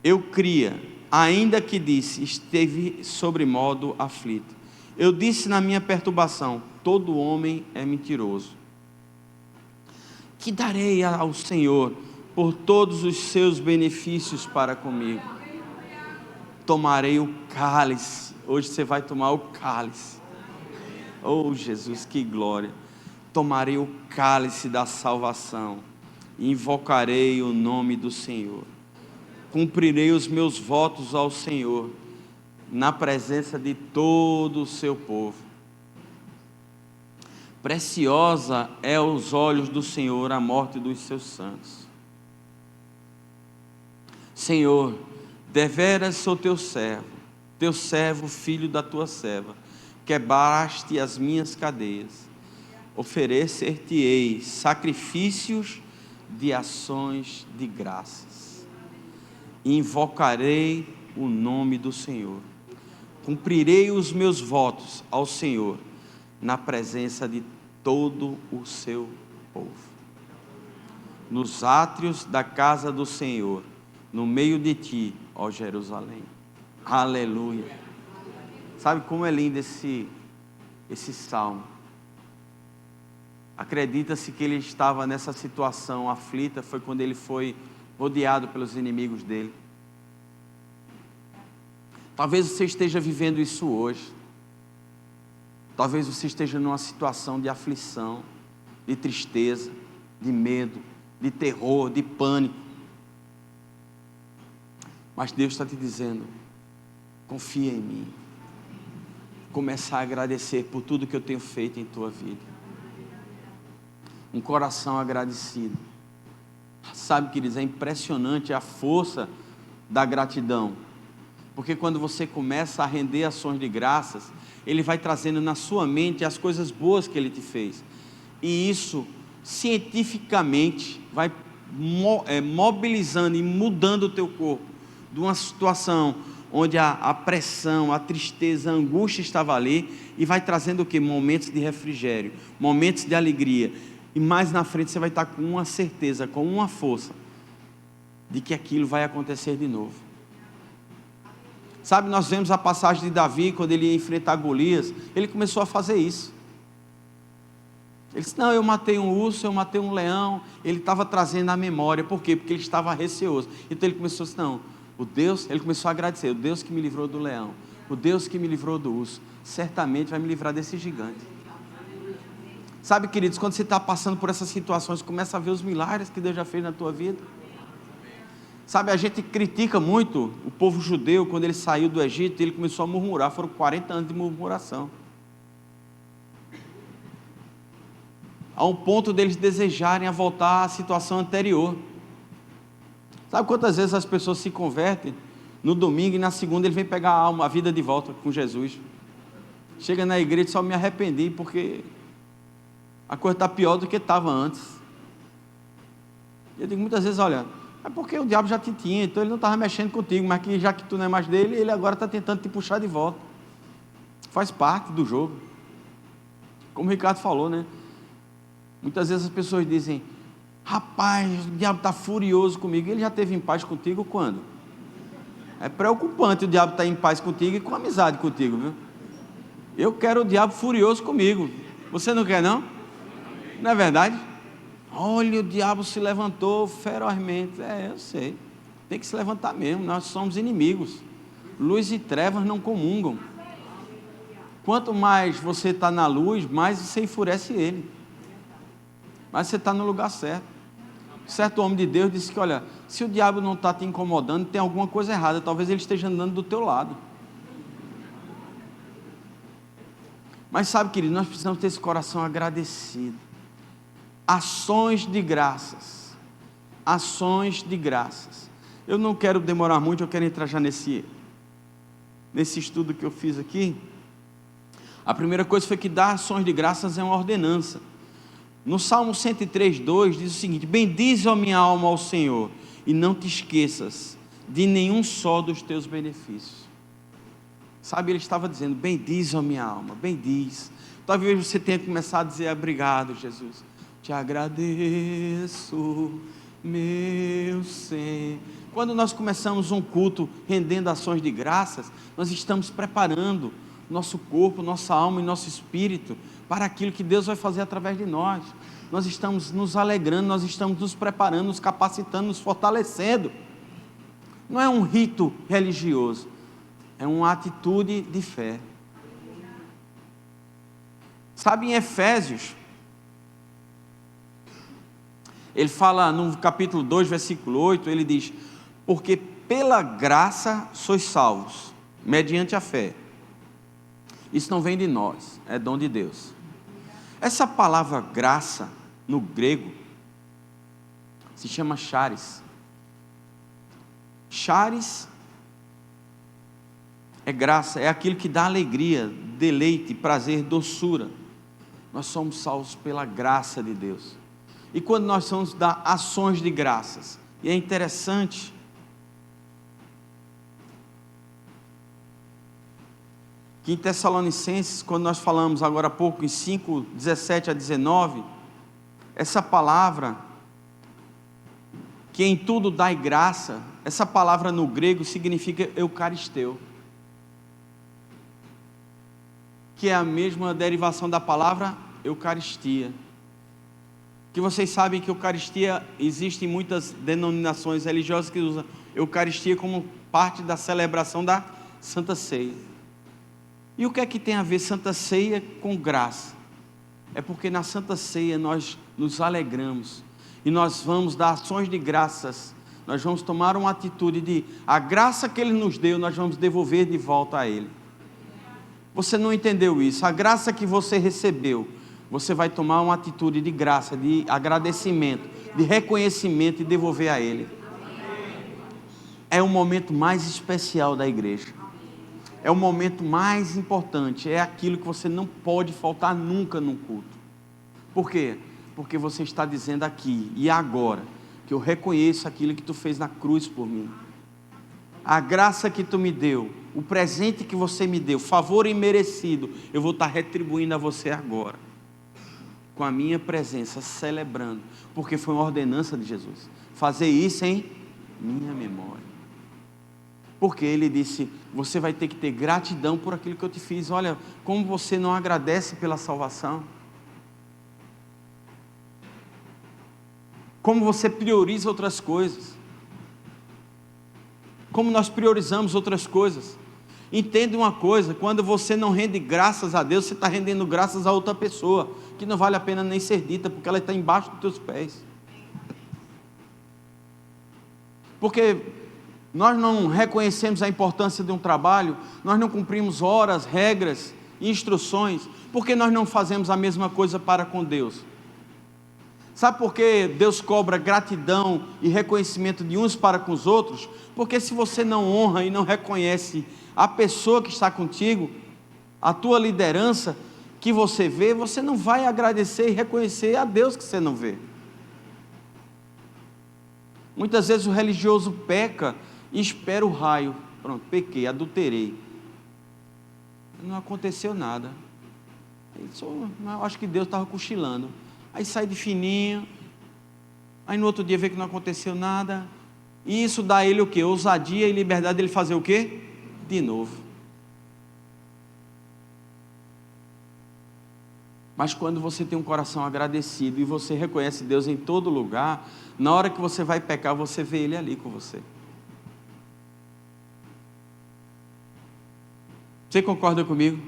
Eu cria, ainda que disse, esteve sobremodo aflito. Eu disse na minha perturbação, todo homem é mentiroso. Que darei ao Senhor por todos os seus benefícios para comigo? Tomarei o cálice. Hoje você vai tomar o cálice. Oh Jesus, que glória! Tomarei o cálice da salvação e invocarei o nome do Senhor. Cumprirei os meus votos ao Senhor na presença de todo o seu povo. Preciosa é aos olhos do Senhor a morte dos seus santos. Senhor, deveras sou teu servo, filho da tua serva, quebraste as minhas cadeias. Oferecer-te-ei sacrifícios de ações de graças. Invocarei o nome do Senhor. Cumprirei os meus votos ao Senhor na presença de todo o seu povo. Nos átrios da casa do Senhor, no meio de ti, ó Jerusalém. Aleluia. Sabe como é lindo esse salmo? Acredita-se que ele estava nessa situação aflita, foi quando ele foi rodeado pelos inimigos dele. Talvez você esteja vivendo isso hoje. Talvez você esteja numa situação de aflição, de tristeza, de medo, de terror, de pânico. Mas Deus está te dizendo, confia em mim. Começar a agradecer por tudo que eu tenho feito em tua vida. Um coração agradecido. Sabe, queridos, é impressionante a força da gratidão. Porque quando você começa a render ações de graças, Ele vai trazendo na sua mente as coisas boas que Ele te fez. E isso, cientificamente, vai mobilizando e mudando o teu corpo. De uma situação onde a pressão, a tristeza, a angústia estava ali, e vai trazendo o quê? Momentos de refrigério, momentos de alegria. E mais na frente você vai estar com uma certeza, com uma força, de que aquilo vai acontecer de novo. Sabe, nós vemos a passagem de Davi, quando ele ia enfrentar Golias, ele começou a fazer isso. Ele disse, não, eu matei um urso, eu matei um leão. Ele estava trazendo a memória, por quê? Porque ele estava receoso. Então ele começou a dizer, não, ele começou a agradecer, o Deus que me livrou do leão, o Deus que me livrou do urso, certamente vai me livrar desse gigante. Sabe, queridos, quando você está passando por essas situações, começa a ver os milagres que Deus já fez na tua vida. Sabe, a gente critica muito o povo judeu, quando ele saiu do Egito, ele começou a murmurar, foram 40 anos de murmuração. A um ponto deles desejarem a voltar à situação anterior. Sabe quantas vezes as pessoas se convertem, no domingo e na segunda ele vem pegar a vida de volta com Jesus. Chega na igreja e só me arrependi, porque a coisa está pior do que estava antes. Eu digo muitas vezes, olha, é porque o diabo já te tinha, então ele não estava mexendo contigo, mas que já que tu não é mais dele, ele agora está tentando te puxar de volta. Faz parte do jogo. Como o Ricardo falou, né? Muitas vezes as pessoas dizem, rapaz, o diabo está furioso comigo. Ele já esteve em paz contigo quando? É preocupante o diabo estar em paz contigo e com amizade contigo, viu? Eu quero o diabo furioso comigo. Você não quer, não? Não é verdade? Olha, o diabo se levantou ferozmente. Eu sei. Tem que se levantar mesmo. Nós somos inimigos. Luz e trevas não comungam. Quanto mais você está na luz, mais você enfurece ele. Mas você está no lugar certo. Certo homem de Deus disse que, olha, se o diabo não está te incomodando, tem alguma coisa errada. Talvez ele esteja andando do teu lado. Mas sabe, querido, nós precisamos ter esse coração agradecido. Ações de graças. Ações de graças. Eu não quero demorar muito, eu quero entrar já nesse estudo que eu fiz aqui. A primeira coisa foi que dar ações de graças é uma ordenança. No Salmo 103:2 diz o seguinte: bendize, ó minha alma, ao Senhor, e não te esqueças de nenhum só dos teus benefícios. Sabe, ele estava dizendo: bendize, ó minha alma, bendize. Talvez você tenha que começar a dizer: obrigado, Jesus, te agradeço, meu Senhor. Quando nós começamos um culto rendendo ações de graças, nós estamos preparando nosso corpo, nossa alma e nosso espírito para aquilo que Deus vai fazer através de nós. Nós estamos nos alegrando, nós estamos nos preparando, nos capacitando, nos fortalecendo. Não é um rito religioso, é uma atitude de fé. Sabe, em Efésios, ele fala no capítulo 2, versículo 8, ele diz: porque pela graça sois salvos, mediante a fé. Isso não vem de nós, é dom de Deus. Essa palavra graça, no grego, se chama charis. Charis é graça, é aquilo que dá alegria, deleite, prazer, doçura. Nós somos salvos pela graça de Deus. E quando nós vamos dar ações de graças, e é interessante, que em Tessalonicenses, quando nós falamos agora há pouco, em 5, 17 a 19, essa palavra, que em tudo dai graça, essa palavra no grego significa eucaristeu, que é a mesma derivação da palavra eucaristia. Que vocês sabem que eucaristia, existe em muitas denominações religiosas que usam eucaristia como parte da celebração da Santa Ceia. E o que é que tem a ver Santa Ceia com graça? É porque na Santa Ceia nós nos alegramos e nós vamos dar ações de graças. Nós vamos tomar uma atitude de a graça que Ele nos deu, nós vamos devolver de volta a Ele. Você não entendeu isso? A graça que você recebeu, você vai tomar uma atitude de graça, de agradecimento, de reconhecimento e devolver a Ele. É o momento mais especial da igreja. É o momento mais importante. É aquilo que você não pode faltar nunca num culto. Por quê? Porque você está dizendo aqui e agora que eu reconheço aquilo que tu fez na cruz por mim. A graça que tu me deu, o presente que você me deu, favor imerecido, eu vou estar retribuindo a você agora, com a minha presença, celebrando, porque foi uma ordenança de Jesus, fazer isso em minha memória, porque Ele disse, você vai ter que ter gratidão por aquilo que eu te fiz. Olha, como você não agradece pela salvação, como você prioriza outras coisas, como nós priorizamos outras coisas. Entende uma coisa, quando você não rende graças a Deus, você está rendendo graças a outra pessoa, que não vale a pena nem ser dita, porque ela está embaixo dos teus pés. Porque nós não reconhecemos a importância de um trabalho, nós não cumprimos horas, regras, instruções, porque nós não fazemos a mesma coisa para com Deus. Sabe por que Deus cobra gratidão e reconhecimento de uns para com os outros? Porque se você não honra e não reconhece a pessoa que está contigo, a tua liderança que você vê, você não vai agradecer e reconhecer a Deus que você não vê. Muitas vezes o religioso peca e espera o raio. Pronto, pequei, adulterei. Não aconteceu nada. Eu acho que Deus estava cochilando. Aí sai de fininho, aí no outro dia vê que não aconteceu nada, e isso dá a ele o quê? Ousadia e liberdade de ele fazer o quê? De novo. Mas quando você tem um coração agradecido e você reconhece Deus em todo lugar, na hora que você vai pecar, você vê Ele ali com você. Você concorda comigo?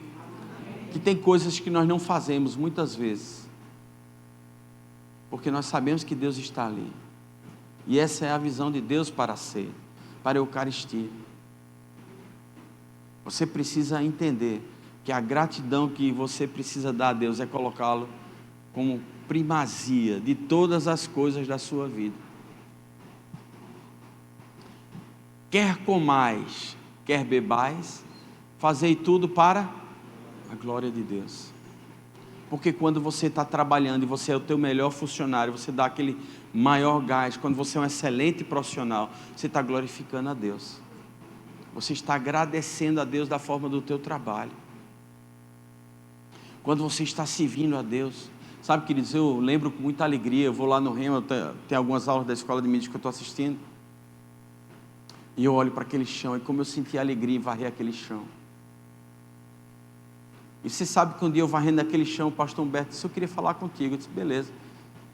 Que tem coisas que nós não fazemos muitas vezes, porque nós sabemos que Deus está ali, e essa é a visão de Deus para a ceia, para a Eucaristia. Você precisa entender que a gratidão que você precisa dar a Deus é colocá-lo como primazia de todas as coisas da sua vida. Quer comais, quer bebais, fazei tudo para A glória de Deus. Porque quando você está trabalhando e você é o teu melhor funcionário, você dá aquele maior gás, quando você é um excelente profissional, você está glorificando a Deus. Você está agradecendo a Deus da forma do teu trabalho. Quando você está servindo a Deus. Sabe, queridos, eu lembro com muita alegria, eu vou lá no Rema, tem algumas aulas da escola de mídia que eu estou assistindo, e eu olho para aquele chão, e como eu senti alegria em varrer aquele chão. E você sabe que um dia eu varrendo aquele chão, o pastor Humberto disse: eu queria falar contigo. Eu disse: beleza.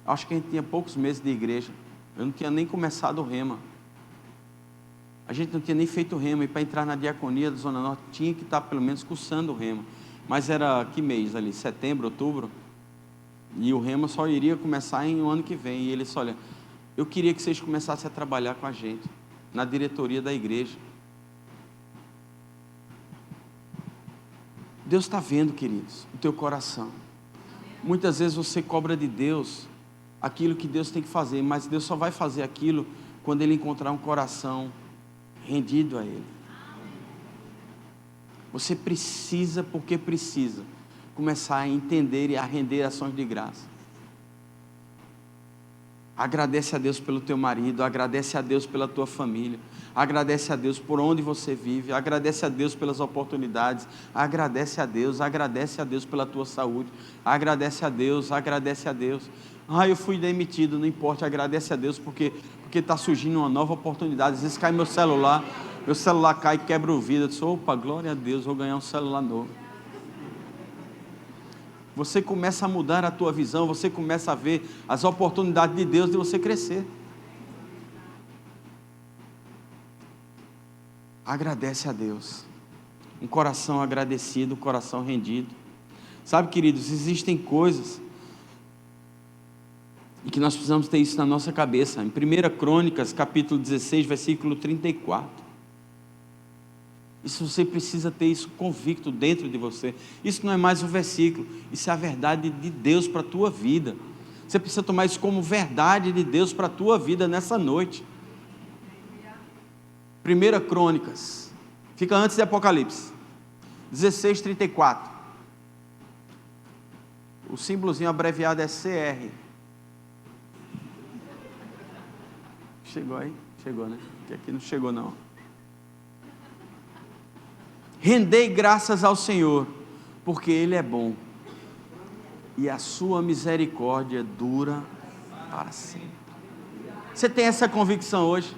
Acho que a gente tinha poucos meses de igreja, eu não tinha nem começado o Rema, a gente não tinha nem feito o Rema, e para entrar na diaconia da Zona Norte, tinha que estar pelo menos cursando o Rema, mas era que mês ali? Setembro, outubro, e o Rema só iria começar em um ano que vem, e ele disse: olha, eu queria que vocês começassem a trabalhar com a gente, na diretoria da igreja. Deus está vendo, queridos, o teu coração. Muitas vezes você cobra de Deus aquilo que Deus tem que fazer, mas Deus só vai fazer aquilo quando Ele encontrar um coração rendido a Ele. Você precisa, porque precisa, começar a entender e a render ações de graça. Agradece a Deus pelo teu marido, agradece a Deus pela tua família, agradece a Deus por onde você vive, agradece a Deus pelas oportunidades, agradece a Deus pela tua saúde, agradece a Deus. Eu fui demitido, não importa, agradece a Deus porque está surgindo uma nova oportunidade. Às vezes cai meu celular cai e quebra o vidro. Eu disse: opa, glória a Deus, vou ganhar um celular novo. Você começa a mudar a tua visão, você começa a ver as oportunidades de Deus de você crescer. Agradece a Deus. Um coração agradecido, um coração rendido. Sabe, queridos, existem coisas e que nós precisamos ter isso na nossa cabeça. Em 1 Crônicas, capítulo 16, versículo 34. Isso você precisa ter isso convicto dentro de você. Isso não é mais um versículo, isso é a verdade de Deus para a tua vida. Você precisa tomar isso como verdade de Deus para a tua vida nessa noite. 1 Crônicas, fica antes de Apocalipse, 16, 34. O símbolozinho abreviado é CR. Chegou aí? Chegou, né? Porque aqui não chegou não. Rendei graças ao Senhor, porque Ele é bom, e a sua misericórdia dura para sempre. Você tem essa convicção hoje?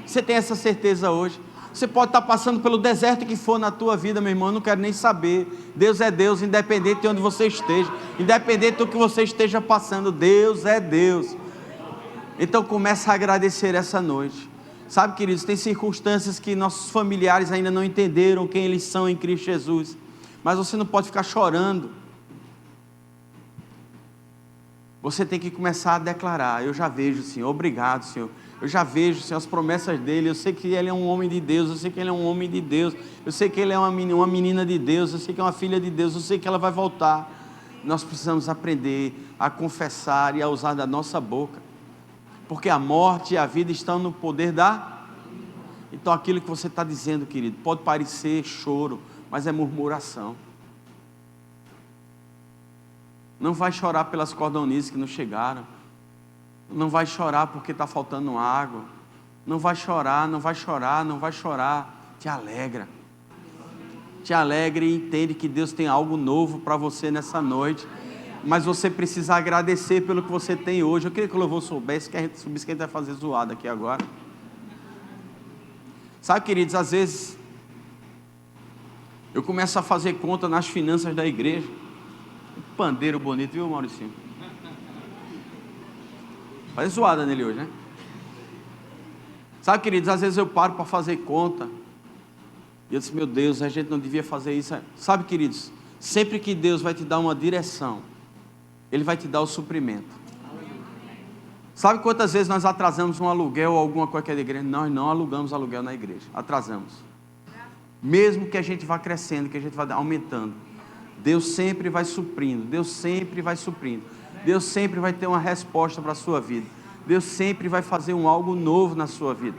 Você tem essa certeza hoje? Você pode estar passando pelo deserto que for na tua vida, meu irmão, eu não quero nem saber. Deus é Deus, independente de onde você esteja, independente do que você esteja passando, Deus é Deus. Então começa a agradecer essa noite. Sabe, queridos, tem circunstâncias que nossos familiares ainda não entenderam quem eles são em Cristo Jesus, mas você não pode ficar chorando. Você tem que começar a declarar: eu já vejo, Senhor, obrigado, Senhor. Eu já vejo, Senhor, as promessas dele. Eu sei que ele é um homem de Deus, eu sei que ele é um homem de Deus, eu sei que ele é uma menina de Deus, eu sei que é uma filha de Deus, eu sei que ela vai voltar. Nós precisamos aprender a confessar e a usar da nossa boca, porque a morte e a vida estão no poder da... Então aquilo que você está dizendo, querido, pode parecer choro, mas é murmuração. Não vai chorar pelas cordonices que não chegaram, não vai chorar porque está faltando água, não vai chorar, te alegra e entende que Deus tem algo novo para você nessa noite. Mas você precisa agradecer pelo que você tem hoje. Eu queria que o louvor soubesse, que a gente subisse, que a gente vai fazer zoada aqui agora. Sabe, queridos, às vezes eu começo a fazer conta nas finanças da igreja. Um pandeiro bonito, viu, Mauricinho? Faz zoada nele hoje, né? Sabe, queridos, às vezes eu paro para fazer conta e eu disse: meu Deus, a gente não devia fazer isso. Sabe, queridos, sempre que Deus vai te dar uma direção, Ele vai te dar o suprimento. Sabe quantas vezes nós atrasamos um aluguel ou alguma coisa da igreja? Nós não alugamos aluguel na igreja, atrasamos. Mesmo que a gente vá crescendo, que a gente vá aumentando, Deus sempre vai suprindo, Deus sempre vai ter uma resposta para a sua vida, Deus sempre vai fazer algo novo na sua vida.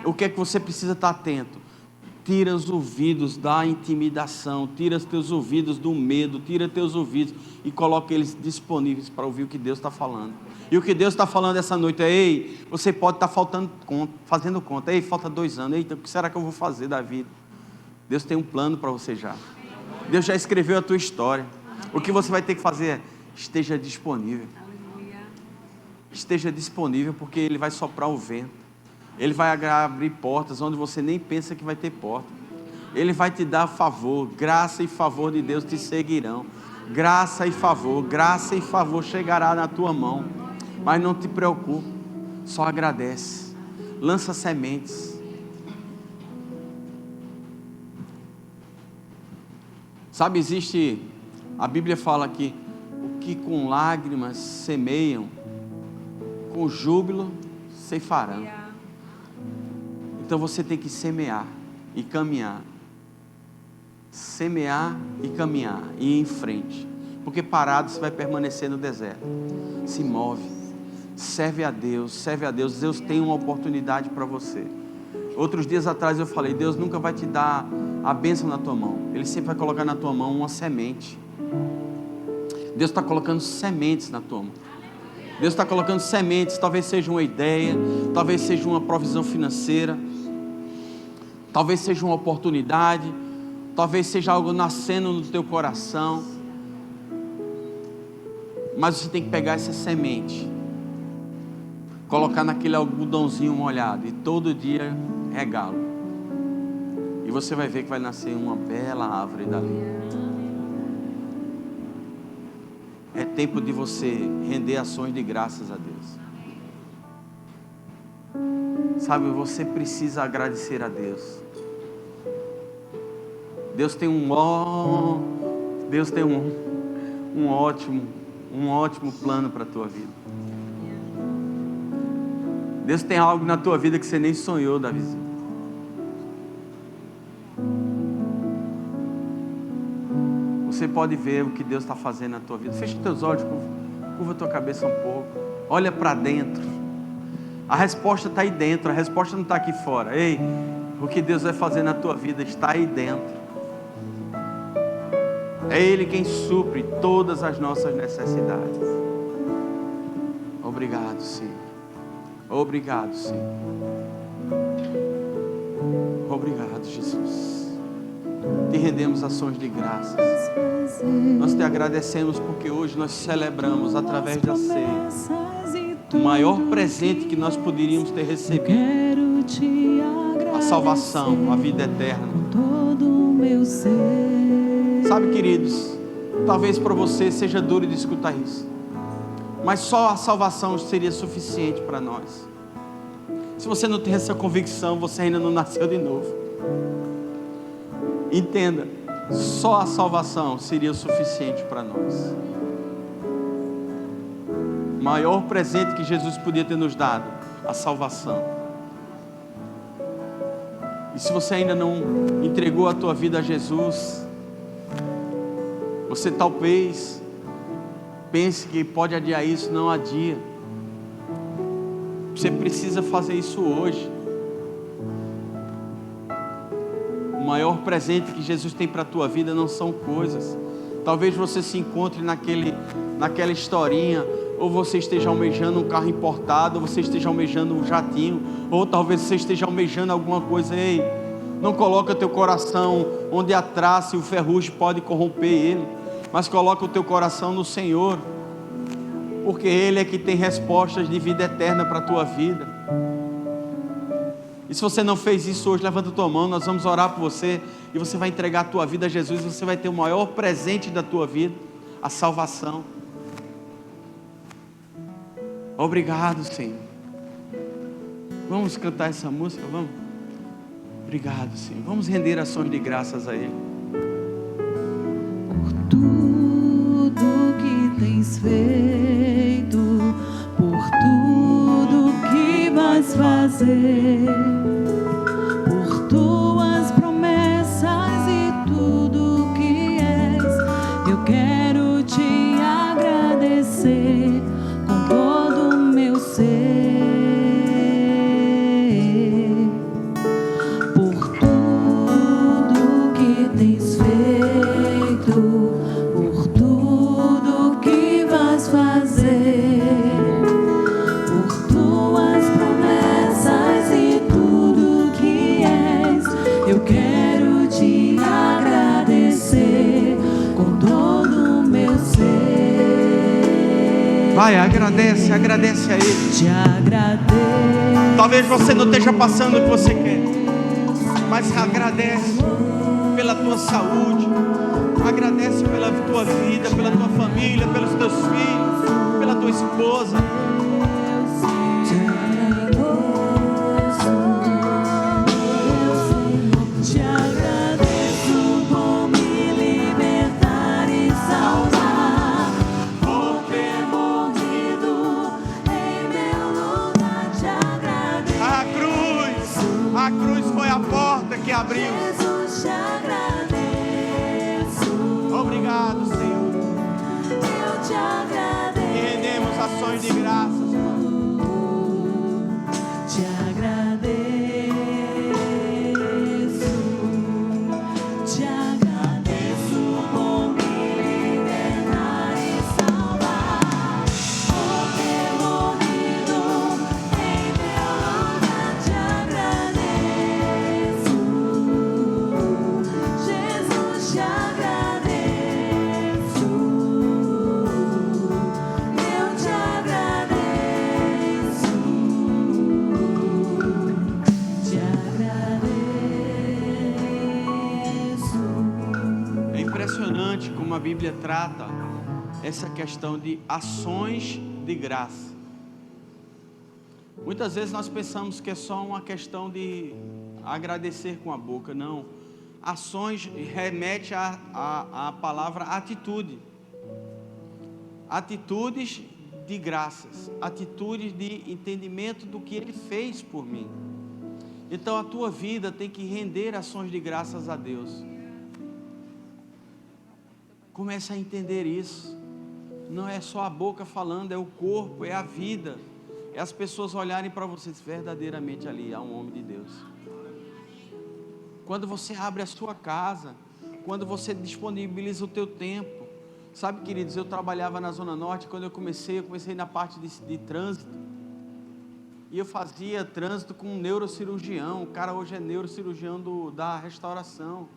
O que é que você precisa estar atento? Tira os ouvidos da intimidação, tira os teus ouvidos do medo, tira teus ouvidos e coloca eles disponíveis para ouvir o que Deus está falando. E o que Deus está falando essa noite é: ei, você pode estar fazendo conta, ei, falta 2 anos, eita, o que será que eu vou fazer da vida? Deus tem um plano para você já. Deus já escreveu a tua história. O que você vai ter que fazer é: esteja disponível. Esteja disponível, porque Ele vai soprar o vento. Ele vai abrir portas onde você nem pensa que vai ter porta. Ele vai te dar favor, graça e favor de Deus te seguirão. Graça e favor chegará na tua mão. Mas não te preocupe, só agradece. Lança sementes. Sabe, a Bíblia fala que o que com lágrimas semeiam, com júbilo ceifarão. Então você tem que semear e caminhar. Semear e caminhar e ir em frente. Porque parado você vai permanecer no deserto. Se move. Serve a Deus, serve a Deus. Deus tem uma oportunidade para você. Outros dias atrás eu falei: Deus nunca vai te dar a bênção na tua mão. Ele sempre vai colocar na tua mão uma semente. Deus está colocando sementes na tua mão. Deus está colocando sementes. Talvez seja uma ideia, talvez seja uma provisão financeira, talvez seja uma oportunidade, talvez seja algo nascendo no teu coração. Mas você tem que pegar essa semente, colocar naquele algodãozinho molhado e todo dia regá-lo. E você vai ver que vai nascer uma bela árvore dali. É tempo de você render ações de graças a Deus. Sabe, você precisa agradecer a Deus. Deus tem um ótimo plano para a tua vida. Deus tem algo na tua vida que você nem sonhou, Davizinho. Você pode ver o que Deus está fazendo na tua vida. Fecha os teus olhos, curva a tua cabeça um pouco. Olha para dentro. A resposta está aí dentro, a resposta não está aqui fora. Ei, o que Deus vai fazer na tua vida está aí dentro. É Ele quem supre todas as nossas necessidades. Obrigado, Senhor. Obrigado, Senhor. Obrigado, Jesus. Te rendemos ações de graças. Nós te agradecemos porque hoje nós celebramos através da ceia o maior presente que nós poderíamos ter recebido: a salvação, a vida eterna. Sabe, queridos, talvez para você seja duro de escutar isso, mas só a salvação seria suficiente para nós. Se você não tem essa convicção, você ainda não nasceu de novo. Entenda, só a salvação seria o suficiente para nós. O maior presente que Jesus podia ter nos dado: a salvação. E se você ainda não entregou a tua vida a Jesus, você talvez pense que pode adiar isso. Não adia. Você precisa fazer isso hoje. O maior presente que Jesus tem para a tua vida não são coisas. Talvez você se encontre naquela historinha, ou você esteja almejando um carro importado, ou você esteja almejando um jatinho, ou talvez você esteja almejando alguma coisa. Ei, não coloca teu coração onde a traça e o ferrugem pode corromper ele, mas coloca o teu coração no Senhor, porque Ele é que tem respostas de vida eterna para a tua vida. E se você não fez isso hoje, levanta a tua mão, nós vamos orar por você, e você vai entregar a tua vida a Jesus. Você vai ter o maior presente da tua vida: a salvação. Obrigado, Senhor. Vamos cantar essa música, vamos? Obrigado, Senhor. Vamos render ações de graças a Ele. Por tudo que tens feito, por tudo que vais fazer, por tuas promessas e tudo que és, eu quero te agradecer com todo o meu ser. Por tudo por tudo que vais fazer, por tuas promessas e tudo que és. Eu quero te agradecer com todo o meu ser. Vai, agradece a Ele. Te agradeço. Talvez você não esteja passando o que você quer, mas agradece pela tua saúde, agradece pela tua vida, pela tua família, pelos teus filhos, pela tua esposa. Te agradeço por me libertar e salvar, por ter morrido em meu lugar. Te agradeço. A cruz foi a porta que abriu. Jesus, te agradeço. Obrigado, Senhor. Eu te agradeço. E rendemos ações de graças. Te agradeço. Te agradeço por me libertar e salvar, por ter morrido em meu lugar. Te agradeço. Jesus, te agradeço. Eu te agradeço. Te agradeço. É impressionante como a Bíblia trata essa questão de ações de graça. Muitas vezes nós pensamos que é só uma questão de agradecer com a boca. Não. Ações remete à palavra atitude. Atitudes de graças. Atitudes de entendimento do que Ele fez por mim. Então a tua vida tem que render ações de graças a Deus. Comece a entender isso. Não é só a boca falando, é o corpo, é a vida. É as pessoas olharem para vocês, verdadeiramente ali há um homem de Deus. Quando você abre a sua casa, quando você disponibiliza o teu tempo. Sabe, queridos, eu trabalhava na Zona Norte. Quando eu comecei na parte de trânsito. E eu fazia trânsito com um neurocirurgião. O cara hoje é neurocirurgião da restauração.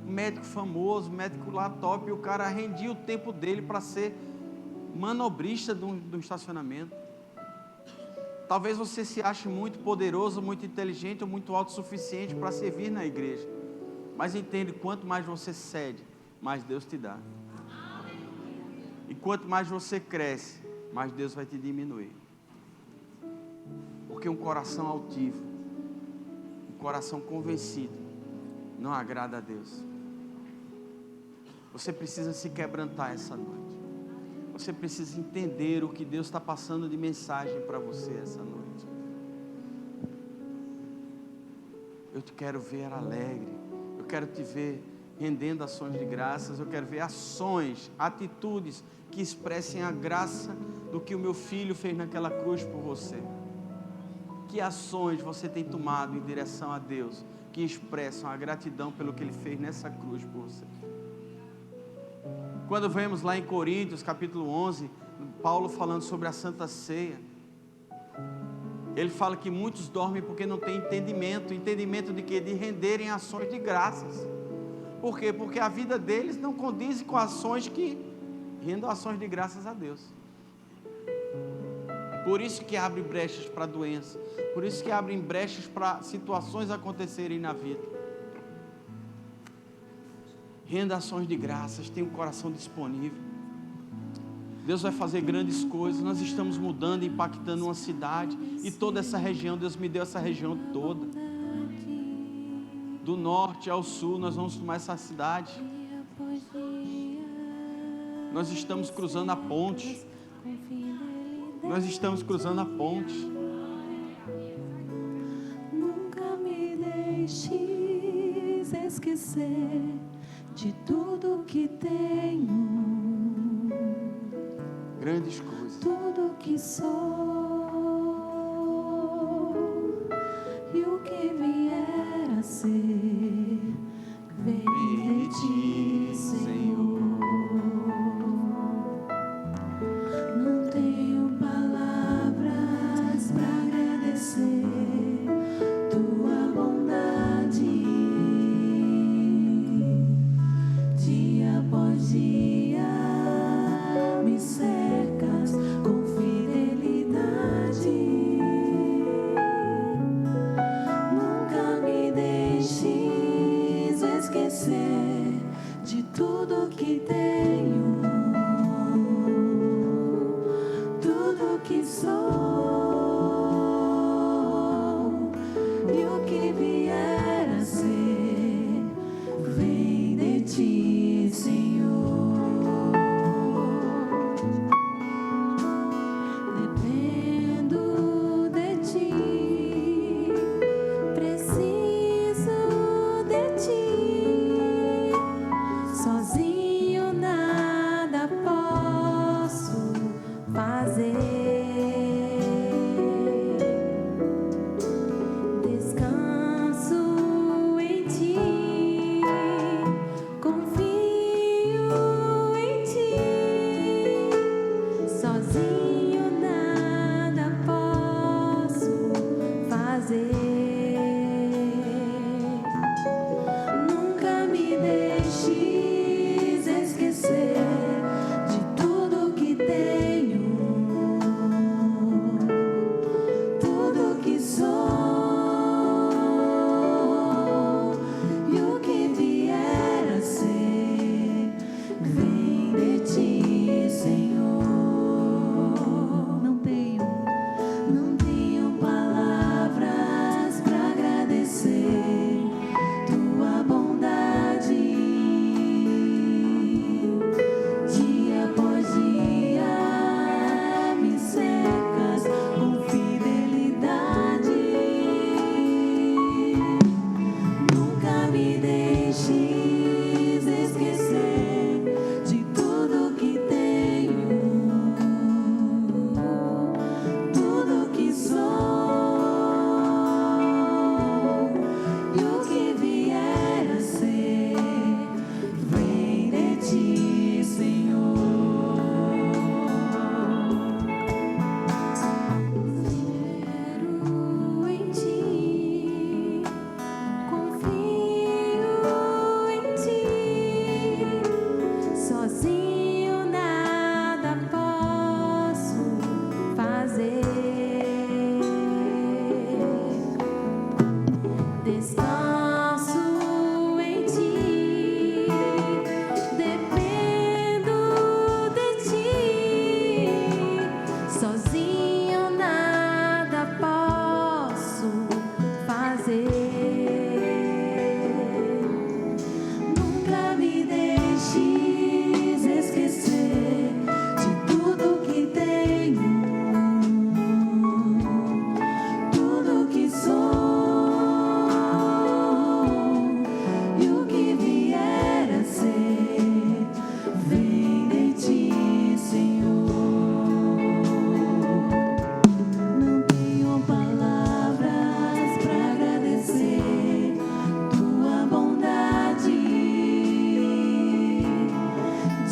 Um médico famoso, médico lá top. E o cara rendia o tempo dele para ser manobrista do estacionamento. Talvez você se ache muito poderoso, muito inteligente ou muito autossuficiente para servir na igreja. Mas entende, quanto mais você cede, mais Deus te dá. E quanto mais você cresce, mais Deus vai te diminuir. Porque um coração altivo, um coração convencido, não agrada a Deus. Você precisa se quebrantar essa noite. Você precisa entender o que Deus está passando de mensagem para você essa noite. Eu te quero ver alegre. Eu quero te ver rendendo ações de graças. Eu quero ver ações, atitudes que expressem a graça do que o meu filho fez naquela cruz por você. Que ações você tem tomado em direção a Deus que expressam a gratidão pelo que Ele fez nessa cruz por você? Quando vemos lá em Coríntios, capítulo 11, Paulo falando sobre a Santa Ceia, ele fala que muitos dormem porque não têm entendimento. Entendimento de quê? De renderem ações de graças. Por quê? Porque a vida deles não condiz com ações que rendam ações de graças a Deus. Por isso que abre brechas para doença. Por isso que abrem brechas para situações acontecerem na vida. Renda ações de graças, tenha um coração disponível. Deus vai fazer grandes coisas. Nós estamos mudando, impactando uma cidade. E toda essa região, Deus me deu essa região toda. Do norte ao sul, nós vamos tomar essa cidade. Nós estamos cruzando a ponte. Nós estamos cruzando a ponte. Nunca me deixes esquecer de tudo que tenho, Grandes coisas. tudo que sou e o que vier a ser, vem ti, Senhor. Não tenho palavras para agradecer tua bondade. Dia após dia me cercas com fidelidade. Nunca me deixes esquecer de tudo que tenho, tudo que sou e o que vier a ser, vem de ti, Senhor. Dependo de ti, preciso de ti. Sozinho nada posso fazer. Descanso em ti, confio em ti. Sozinho nada posso fazer. Nunca me deixes esquecer de tudo que tenho, tudo que sou e o que vier a ser, vem de ti, Senhor. Não tenho palavras para agradecer tua bondade. Dia após dia me cercas com fidelidade. Nunca me deixes esquecer de tudo que tenho, tudo que sou e o que vier a ser, vem de ti, Senhor. Espero em ti, confio em ti. Sozinho nada posso fazer. Descanso em ti, dependo de ti. Sozinho nada posso fazer. Nunca me deixes esquecer de tudo que tenho, tudo que sou e o que vier a ser, vem de ti, Senhor. Não tenho palavras para agradecer tua bondade.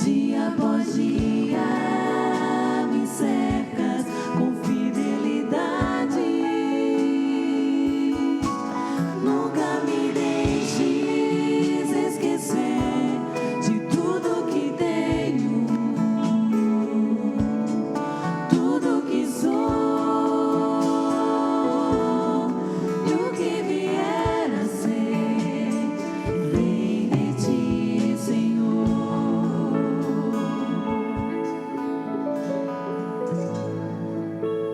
Dia após dia me cercas com fidelidade. Nunca me deixes esquecer de tudo que tenho, tudo que sou e o que vier a ser, vem de ti, Senhor.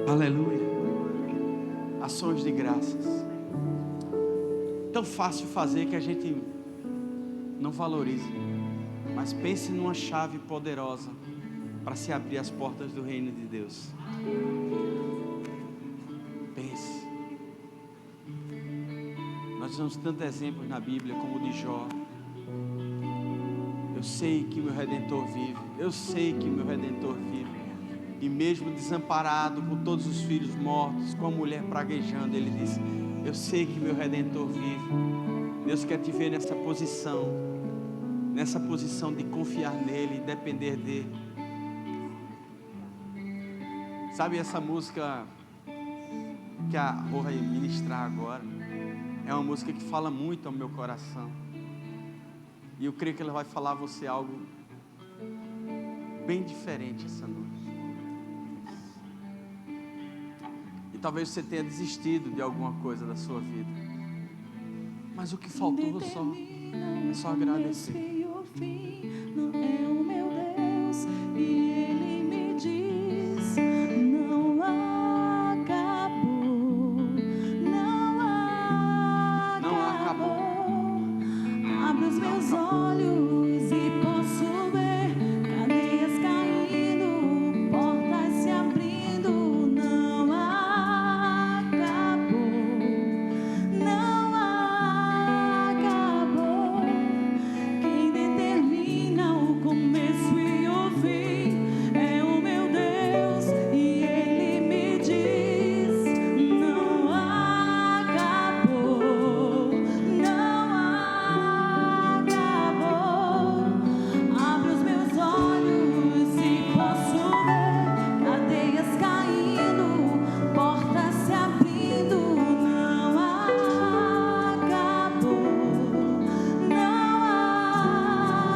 Aleluia. Ações de graças. Tão fácil fazer que a gente não valoriza. Mas pense numa chave poderosa para se abrir as portas do reino de Deus. Pense. Nós temos tantos exemplos na Bíblia como o de Jó. Eu sei que meu Redentor vive. Eu sei que meu Redentor vive. E mesmo desamparado, com todos os filhos mortos, com a mulher praguejando, ele disse: eu sei que meu Redentor vive. Deus quer te ver nessa posição nessa posição de confiar nele e depender dele. Sabe essa música que a Rô vai ministrar agora? É uma música que fala muito ao meu coração. E eu creio que ela vai falar a você algo bem diferente essa noite. E talvez você tenha desistido de alguma coisa da sua vida. Mas o que faltou é só agradecer. Não é o meu Deus, e Ele me diz: não acabou, não acabou. Abro os meus olhos e posso ver cadeias caindo, portas se abrindo. Não acabou, não acabou. Quem determina o começo e o fim é o meu Deus, e Ele me diz: não acabou, não acabou. Abro os meus olhos e posso ver cadeias caindo, portas se abrindo. Não acabou, não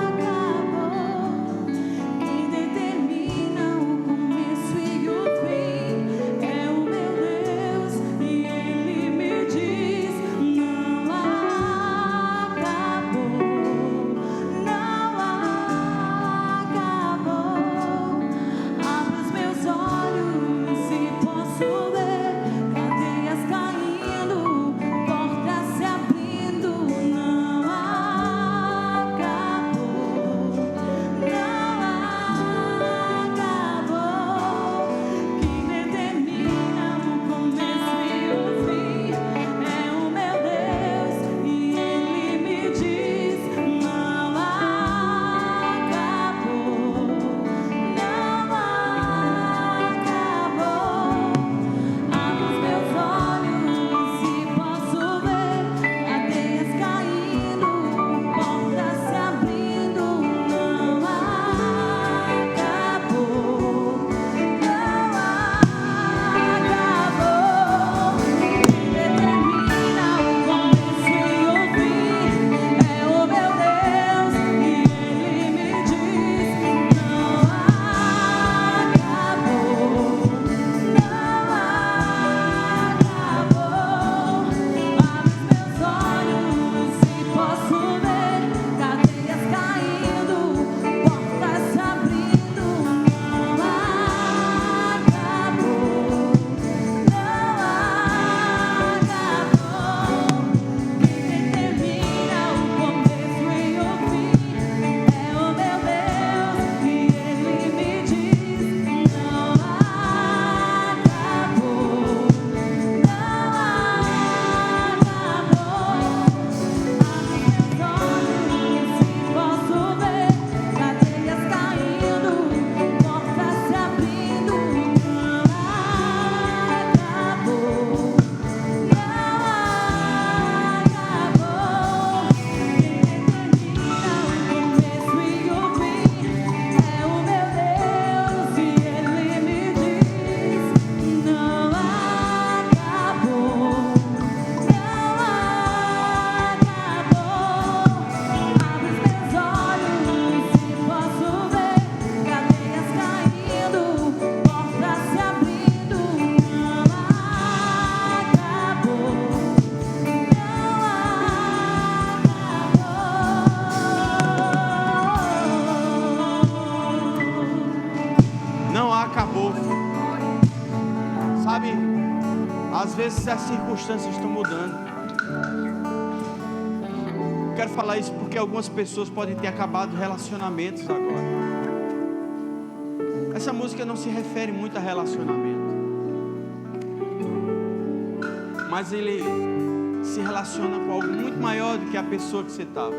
acabou. Quem determina o começo e o fim é o meu Deus, e Ele me diz: não acabou, não acabou. Abro os meus olhos e posso ver cadeias caindo, portas se abrindo. Não acabou, não acabou. Quem determina o começo e o fim é o meu Deus, e Ele me diz: não acabou, não acabou. Abro os meus olhos e posso ver cadeias caindo, portas se abrindo. Não acabou, não acabou. Quem determina o começo e o fim é o meu Deus, e Ele me diz: não acabou, não acabou. Abro os meus olhos e posso ver cadeias caindo, portas se abrindo. Não acabou, não acabou. Quem determina o começo e o fim é o meu Deus, e Ele me diz: não acabou, não acabou. Abro meus olhos e posso ver cadeias caindo, portas se abrindo. Não acabou, não acabou. Quem determina o começo e o fim é o meu Deus, e Ele me diz: não acabou, não acabou. Abro os meus olhos e posso ver cadeias caindo, portas se abrindo. Não acabou, Não acabou. Sabe, às vezes as circunstâncias estão mudando. Quero falar isso porque algumas pessoas podem ter acabado relacionamentos agora. Essa música não se refere muito a relacionamento, mas ele se relaciona com algo muito maior do que a pessoa que você estava.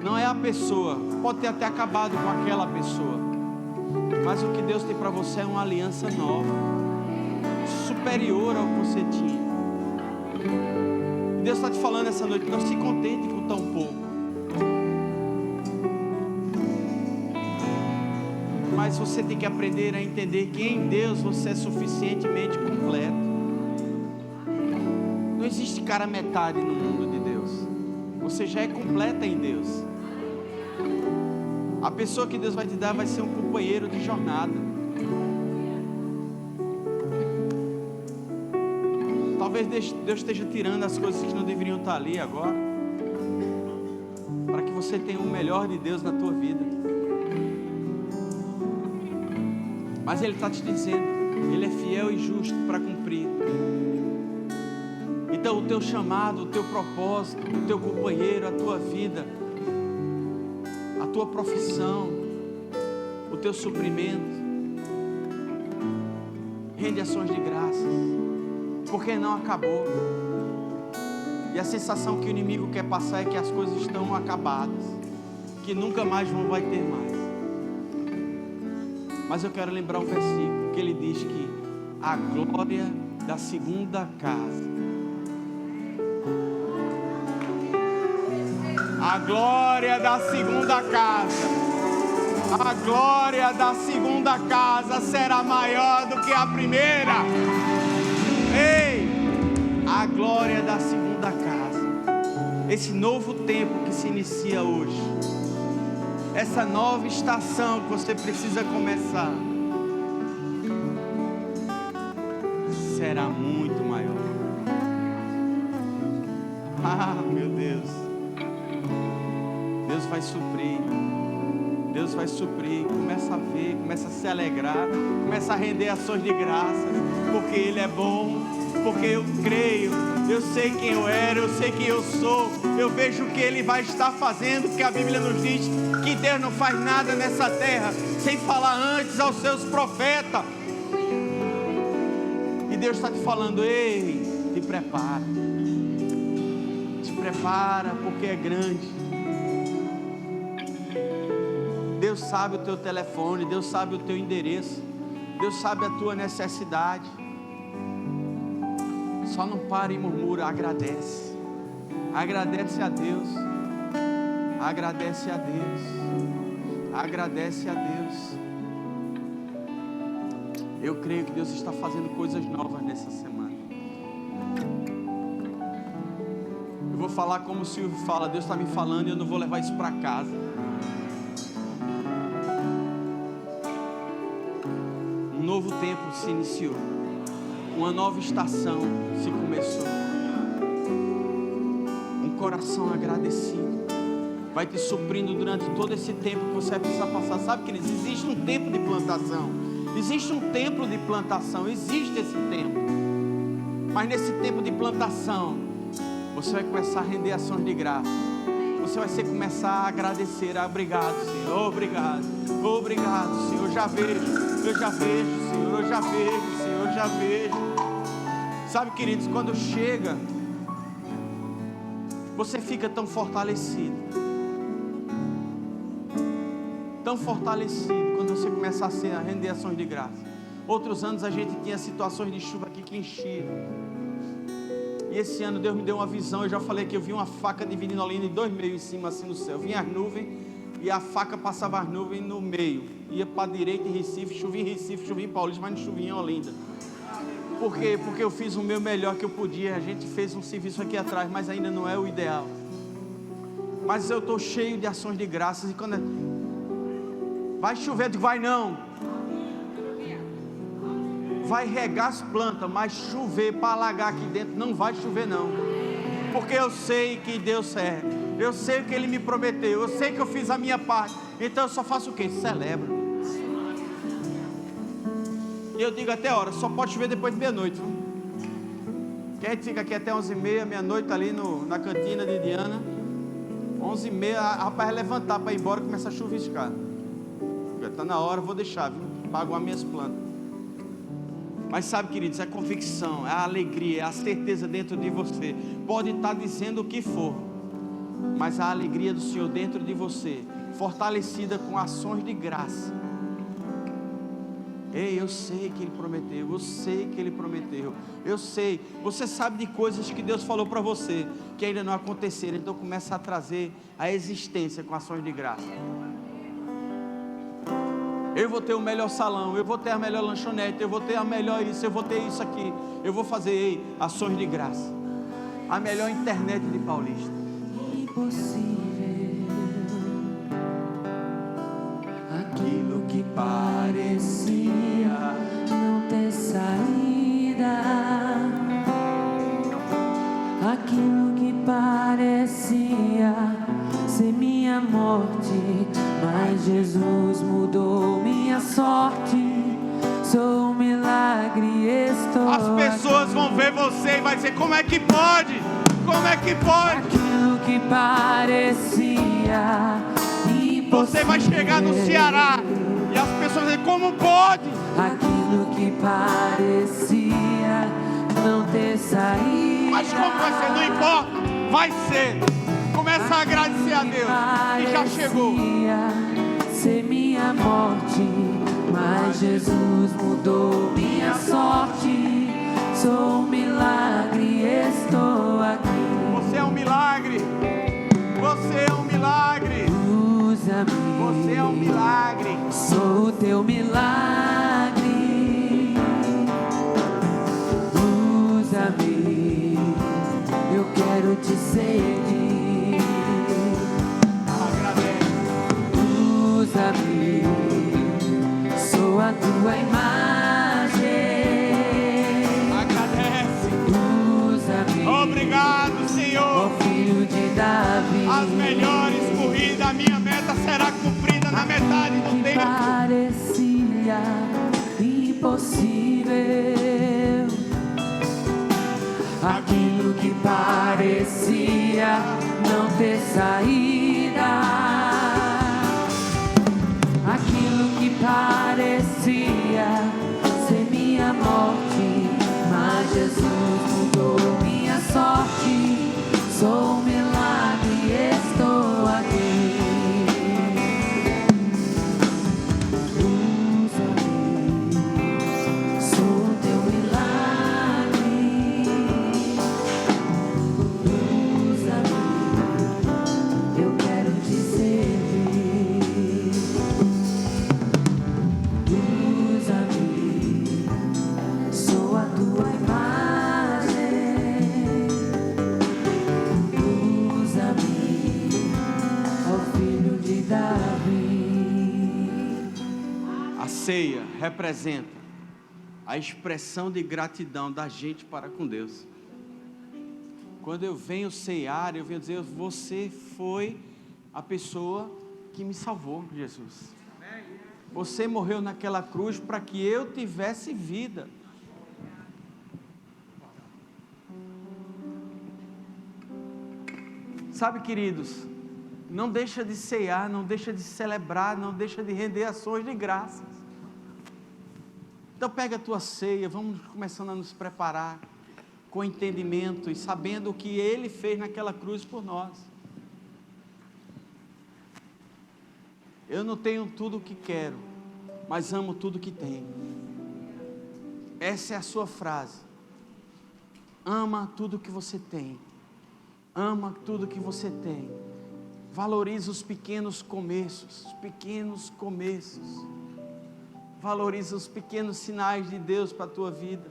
Não é a pessoa, pode ter até acabado com aquela pessoa, mas o que Deus tem para você é uma aliança nova, superior ao que você tinha. Deus está te falando essa noite: não se contente com tão pouco. Mas você tem que aprender a entender que em Deus você é suficientemente completo. Não existe cara metade no mundo de Deus. Você já é completa em Deus. A pessoa que Deus vai te dar vai ser um companheiro de jornada. Talvez Deus esteja tirando as coisas que não deveriam estar ali agora, para que você tenha o melhor de Deus na tua vida. Mas Ele está te dizendo, Ele é fiel e justo para cumprir. Então o teu chamado, o teu propósito, o teu companheiro, a tua vida, a tua profissão, o teu suprimento, rende ações de graças, porque não acabou. E a sensação que o inimigo quer passar é que as coisas estão acabadas, que nunca mais vai ter mais. Mas eu quero lembrar um versículo que ele diz que a glória da segunda casa, a glória da segunda casa, a glória da segunda casa será maior do que a primeira. Ei, a glória da segunda casa, esse novo tempo que se inicia hoje, essa nova estação que você precisa começar, será muito maior. Ah, meu Deus, Deus vai suprir. Deus vai suprir. Começa a ver, começa a se alegrar, começa a render ações de graças, porque Ele é bom, porque eu creio, eu sei quem eu era, eu sei quem eu sou, eu vejo o que Ele vai estar fazendo, porque a Bíblia nos diz que Deus não faz nada nessa terra sem falar antes aos seus profetas. E Deus está te falando, ei, te prepara, porque é grande. Deus sabe o teu telefone, Deus sabe o teu endereço, Deus sabe a tua necessidade. Só não para e murmura, agradece a Deus, agradece a Deus, agradece a Deus. Eu creio que Deus está fazendo coisas novas nessa semana. Eu vou falar como o Silvio fala, Deus está me falando e eu não vou levar isso para casa. Um novo tempo se iniciou, uma nova estação se começou. Um coração agradecido vai te suprindo durante todo esse tempo que você vai precisar passar. Sabe, queridos, existe um tempo de plantação, existe um tempo de plantação, existe esse tempo. Mas nesse tempo de plantação, você vai começar a render ações de graça. Você vai começar a agradecer. Obrigado, Senhor, obrigado, Senhor. Eu já vejo, Senhor, eu já vejo. Sabe, queridos, quando chega, você fica tão fortalecido quando você começa a render ações de graça. Outros anos a gente tinha situações de chuva aqui que enchiam. E esse ano Deus me deu uma visão. Eu já falei que eu vi uma faca dividindo a linha em dois meios em cima assim no céu. Vinha as nuvens e a faca passava as nuvens no meio. Ia para a direita em Recife, chovia em Paulista, mas não chovia em Olinda. Por quê? Porque eu fiz o meu melhor que eu podia. A gente fez um serviço aqui atrás, mas ainda não é o ideal. Mas eu estou cheio de ações de graças. E quando vai chover, eu digo, vai não. Vai regar as plantas, mas chover para alagar aqui dentro, não vai chover não. Porque eu sei que Deus é. Eu sei o que Ele me prometeu. Eu sei que eu fiz a minha parte. Então eu só faço o quê? Celebro. E eu digo até a hora, só pode chover depois de meia-noite. Que a gente fica aqui até 11h30, meia-noite ali na cantina de Diana. 11h30, a rapaz vai levantar para ir embora e começa a chuviscar. Está na hora, vou deixar, viu? Pago as minhas plantas. Mas sabe, queridos, é a convicção, é a alegria, é a certeza dentro de você. Pode estar dizendo o que for, mas a alegria do Senhor dentro de você, fortalecida com ações de graça. Ei, eu sei que Ele prometeu, eu sei que Ele prometeu, eu sei. Você sabe de coisas que Deus falou para você, que ainda não aconteceram, então começa a trazer a existência com ações de graça. Eu vou ter o melhor salão, eu vou ter a melhor lanchonete, eu vou ter a melhor isso, eu vou ter isso aqui. Eu vou fazer ações de graça. A melhor internet de Paulista. Impossível. Aquilo que parecia não ter saída. Aquilo que parecia ser minha morte, mas Jesus mudou minha sorte. Sou um milagre, estou As pessoas vão ver você e vai dizer: como é que pode? Como é que pode? Aquilo que parecia impossível. Você vai chegar no Ceará e as pessoas vão dizer: como pode? Aquilo que parecia não ter saída. Mas como vai ser? Não importa, vai ser. Começa a agradecer a Deus que já chegou. Ser minha morte, mas Jesus mudou minha sorte. Sou um milagre, estou aqui. Você é um milagre. Você é um milagre. Usa-me. Você é um milagre. Sou o teu milagre. Usa-me. Eu quero te servir. Agradece. Usa-me. Sou a tua imagem. Agradece. Usa-me. Obrigado, Senhor. Ó Filho de Davi. As melhores corridas, a minha meta será cumprida na metade do tempo. Parecia impossível. Aquilo que parecia não ter saída. Aquilo que parecia ser minha morte, mas Jesus mudou minha sorte. Sou um milagre, estou aqui. Usa-me, sou o teu milagre. Usa-me, eu quero te servir. Usa-me, sou a tua imagem. Usa-me, ó Filho de Davi. A ceia representa a expressão de gratidão da gente para com Deus. Quando eu venho ceiar, eu venho dizer: você foi a pessoa que me salvou, Jesus. Você morreu naquela cruz para que eu tivesse vida. Sabe, queridos, não deixa de ceiar, não deixa de celebrar, não deixa de render ações de graças. Então pega a tua ceia, vamos começando a nos preparar com entendimento e sabendo o que Ele fez naquela cruz por nós. Eu não tenho tudo o que quero, mas amo tudo que tenho. Essa é a sua frase. Ama tudo que você tem. Ama tudo que você tem. Valoriza os pequenos começos. Os pequenos começos. Valoriza os pequenos sinais de Deus para a tua vida.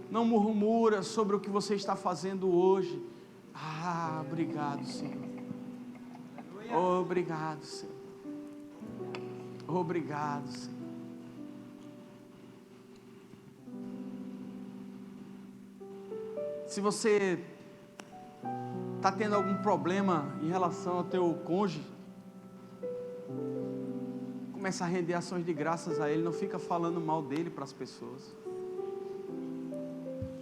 Não murmura sobre o que você está fazendo hoje. Ah, obrigado, Senhor. Obrigado, Senhor. Obrigado, Senhor. Se você está tendo algum problema em relação ao teu cônjuge, começa a render ações de graças a ele, não fica falando mal dele para as pessoas.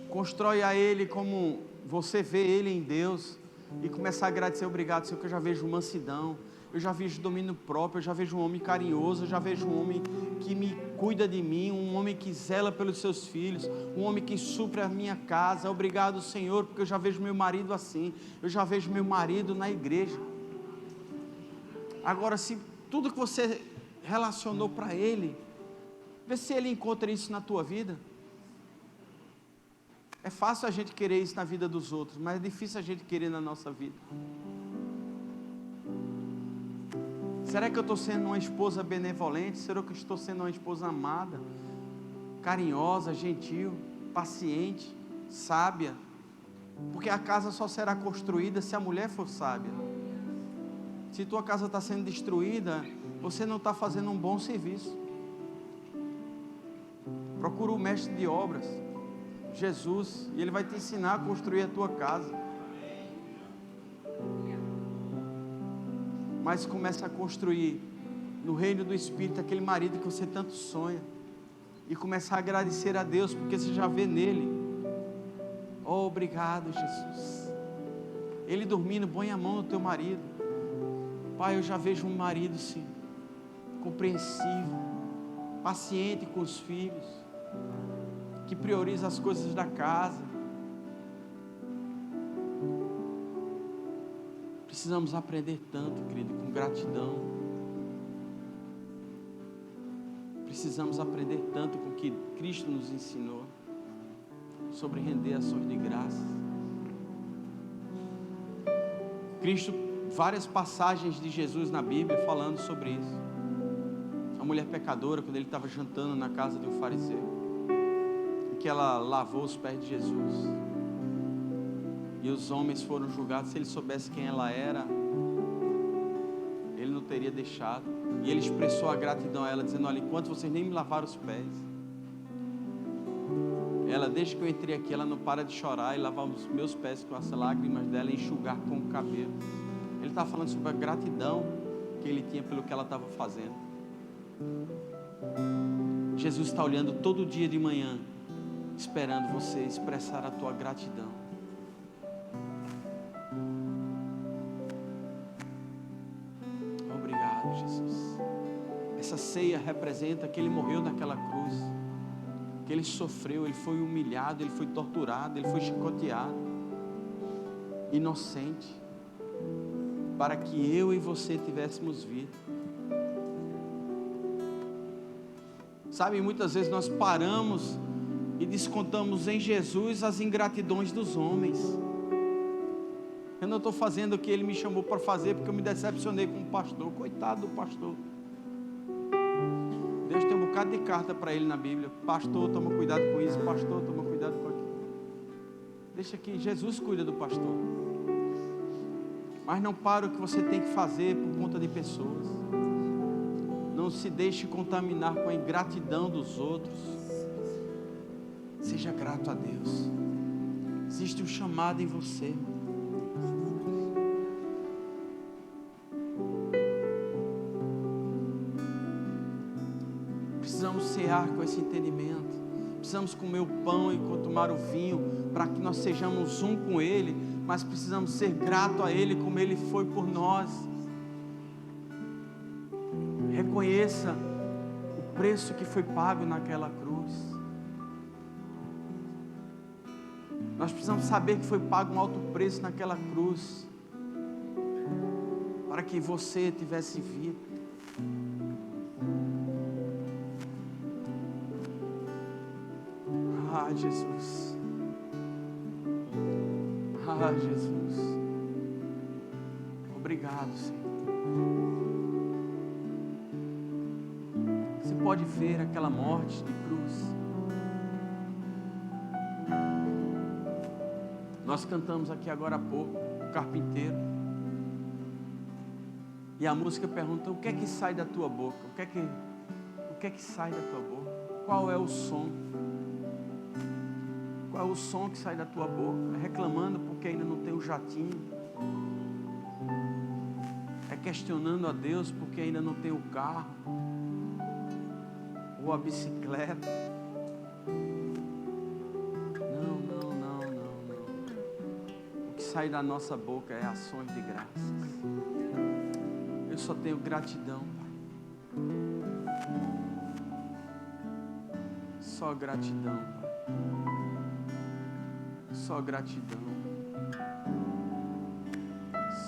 Constrói a ele como você vê ele em Deus e começa a agradecer: obrigado, Senhor, que eu já vejo mansidão, eu já vejo domínio próprio, eu já vejo um homem carinhoso, eu já vejo um homem que me cuida de mim, um homem que zela pelos seus filhos, um homem que supre a minha casa. Obrigado, Senhor, porque eu já vejo meu marido assim, eu já vejo meu marido na igreja. Agora, se tudo que você relacionou para ele, vê se ele encontra isso na tua vida. É fácil a gente querer isso na vida dos outros, mas é difícil a gente querer na nossa vida. Será que eu estou sendo uma esposa benevolente? Será que eu estou sendo uma esposa amada, carinhosa, gentil, paciente, sábia? Porque a casa só será construída se a mulher for sábia. Se tua casa está sendo destruída, você não está fazendo um bom serviço. Procura o mestre de obras, Jesus, e Ele vai te ensinar a construir a tua casa. Mas começa a construir no reino do Espírito aquele marido que você tanto sonha, e começa a agradecer a Deus, porque você já vê nele. Oh, obrigado, Jesus. Ele dormindo, põe a mão no teu marido. Pai, eu já vejo um marido sim, compreensivo, paciente com os filhos, que prioriza as coisas da casa. Precisamos aprender tanto, querido, com gratidão. Precisamos aprender tanto com o que Cristo nos ensinou sobre render ações de graça. Cristo, várias passagens de Jesus na Bíblia falando sobre isso. A mulher pecadora, quando ele estava jantando na casa de um fariseu, que ela lavou os pés de Jesus, e os homens foram julgados. Se ele soubesse quem ela era, ele não teria deixado. E ele expressou a gratidão a ela, dizendo: olha, enquanto vocês nem me lavaram os pés, ela, desde que eu entrei aqui, ela não para de chorar e lavar os meus pés com as lágrimas dela e enxugar com o cabelo. Ele estava falando sobre a gratidão que ele tinha pelo que ela estava fazendo. Jesus está olhando todo dia de manhã, esperando você expressar a tua gratidão. Obrigado, Jesus. Essa ceia representa que Ele morreu naquela cruz, que Ele sofreu, Ele foi humilhado, Ele foi torturado, Ele foi chicoteado, inocente, para que eu e você tivéssemos vida. Sabe, muitas vezes nós paramos e descontamos em Jesus as ingratidões dos homens. Eu não estou fazendo o que Ele me chamou para fazer porque eu me decepcionei com o pastor. Coitado do pastor. Deus tem um bocado de carta para ele na Bíblia. Pastor, toma cuidado com isso. Pastor, toma cuidado com aquilo. Deixa que Jesus cuida do pastor. Mas não para o que você tem que fazer por conta de pessoas. Não se deixe contaminar com a ingratidão dos outros. Seja grato a Deus. Existe um chamado em você. Precisamos cear com esse entendimento. Precisamos comer o pão e tomar o vinho, para que nós sejamos um com Ele, mas precisamos ser grato a Ele como Ele foi por nós. Reconheça o preço que foi pago naquela cruz. Nós precisamos saber que foi pago um alto preço naquela cruz, para que você tivesse vida. Ah, Jesus. Ah, Jesus. Obrigado, Senhor. Você pode ver aquela morte de cruz. Nós cantamos aqui agora há pouco, o carpinteiro. E a música pergunta: o que é que sai da tua boca? O que é que sai da tua boca? Qual é o som? Qual é o som que sai da tua boca? É reclamando porque ainda não tem o jatinho? É questionando a Deus porque ainda não tem o carro? Ou a bicicleta? Sai da nossa boca é ações de graças. Eu só tenho gratidão, Pai. Só gratidão, Pai. Só gratidão.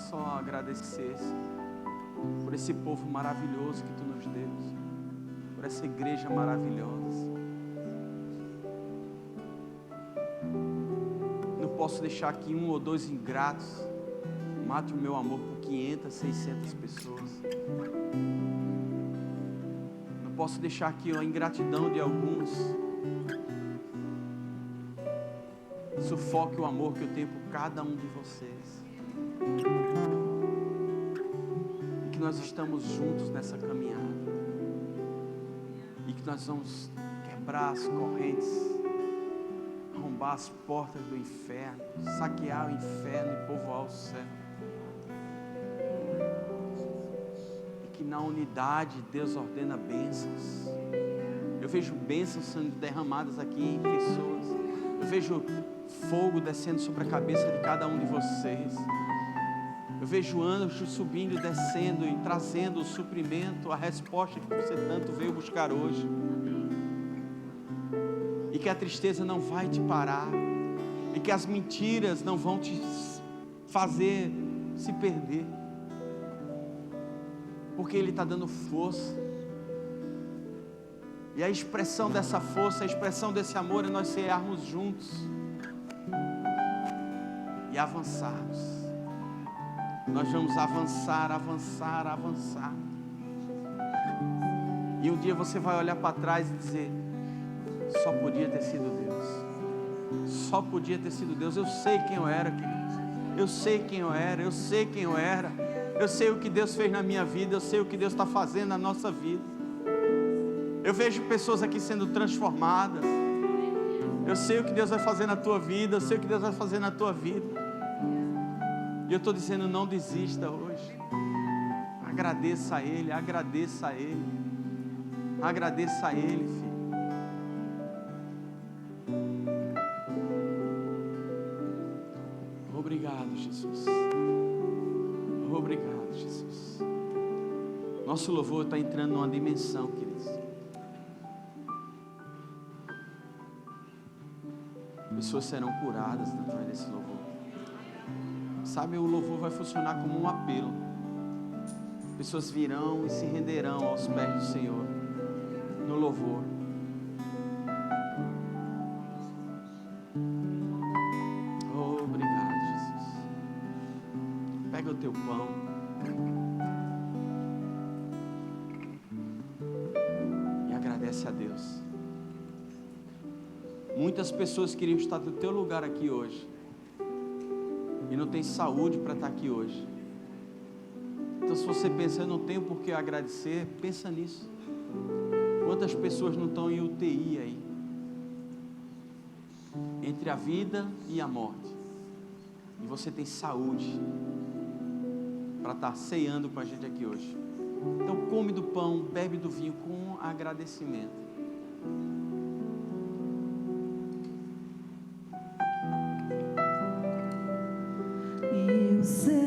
Só agradecer, Senhor, por esse povo maravilhoso que Tu nos deu, Senhor, por essa igreja maravilhosa. Posso deixar aqui um ou dois ingratos, mate o meu amor por 500, 600 pessoas. Não posso deixar aqui a ingratidão de alguns sufoque o amor que eu tenho por cada um de vocês. E que nós estamos juntos nessa caminhada. E que nós vamos quebrar as correntes, arrombar as portas do inferno, saquear o inferno e povoar o céu. E que na unidade Deus ordena bênçãos. Eu vejo bênçãos sendo derramadas aqui em pessoas. Eu vejo fogo descendo sobre a cabeça de cada um de vocês. Eu vejo anjos subindo e descendo e trazendo o suprimento, a resposta que você tanto veio buscar hoje. E que a tristeza não vai te parar. E que as mentiras não vão te fazer se perder. Porque Ele está dando força. E a expressão dessa força, a expressão desse amor é nós cearmos juntos. E avançarmos. Nós vamos avançar, avançar, avançar. E um dia você vai olhar para trás e dizer: só podia ter sido Deus. Só podia ter sido Deus. Eu sei quem eu era, queridos. Eu sei quem eu era, eu sei quem eu era. Eu sei o que Deus fez na minha vida, eu sei o que Deus está fazendo na nossa vida. Eu vejo pessoas aqui sendo transformadas. Eu sei o que Deus vai fazer na tua vida, eu sei o que Deus vai fazer na tua vida. E eu estou dizendo, não desista hoje. Agradeça a Ele, agradeça a Ele. Agradeça a Ele, filho. Obrigado, Jesus. Obrigado, Jesus. Nosso louvor está entrando numa dimensão, queridos. Pessoas serão curadas através desse louvor. Sabe, o louvor vai funcionar como um apelo. Pessoas virão e se renderão aos pés do Senhor no louvor. Obrigado, Jesus. Pega o teu pão. E agradece a Deus. Muitas pessoas queriam estar no teu lugar aqui hoje. E não tem saúde para estar aqui hoje. Então, se você pensa, eu não tenho por que agradecer, pensa nisso. Quantas pessoas não estão em UTI aí? Entre a vida e a morte. E você tem saúde para estar ceando com a gente aqui hoje. Então, come do pão, bebe do vinho com agradecimento. Eu sei.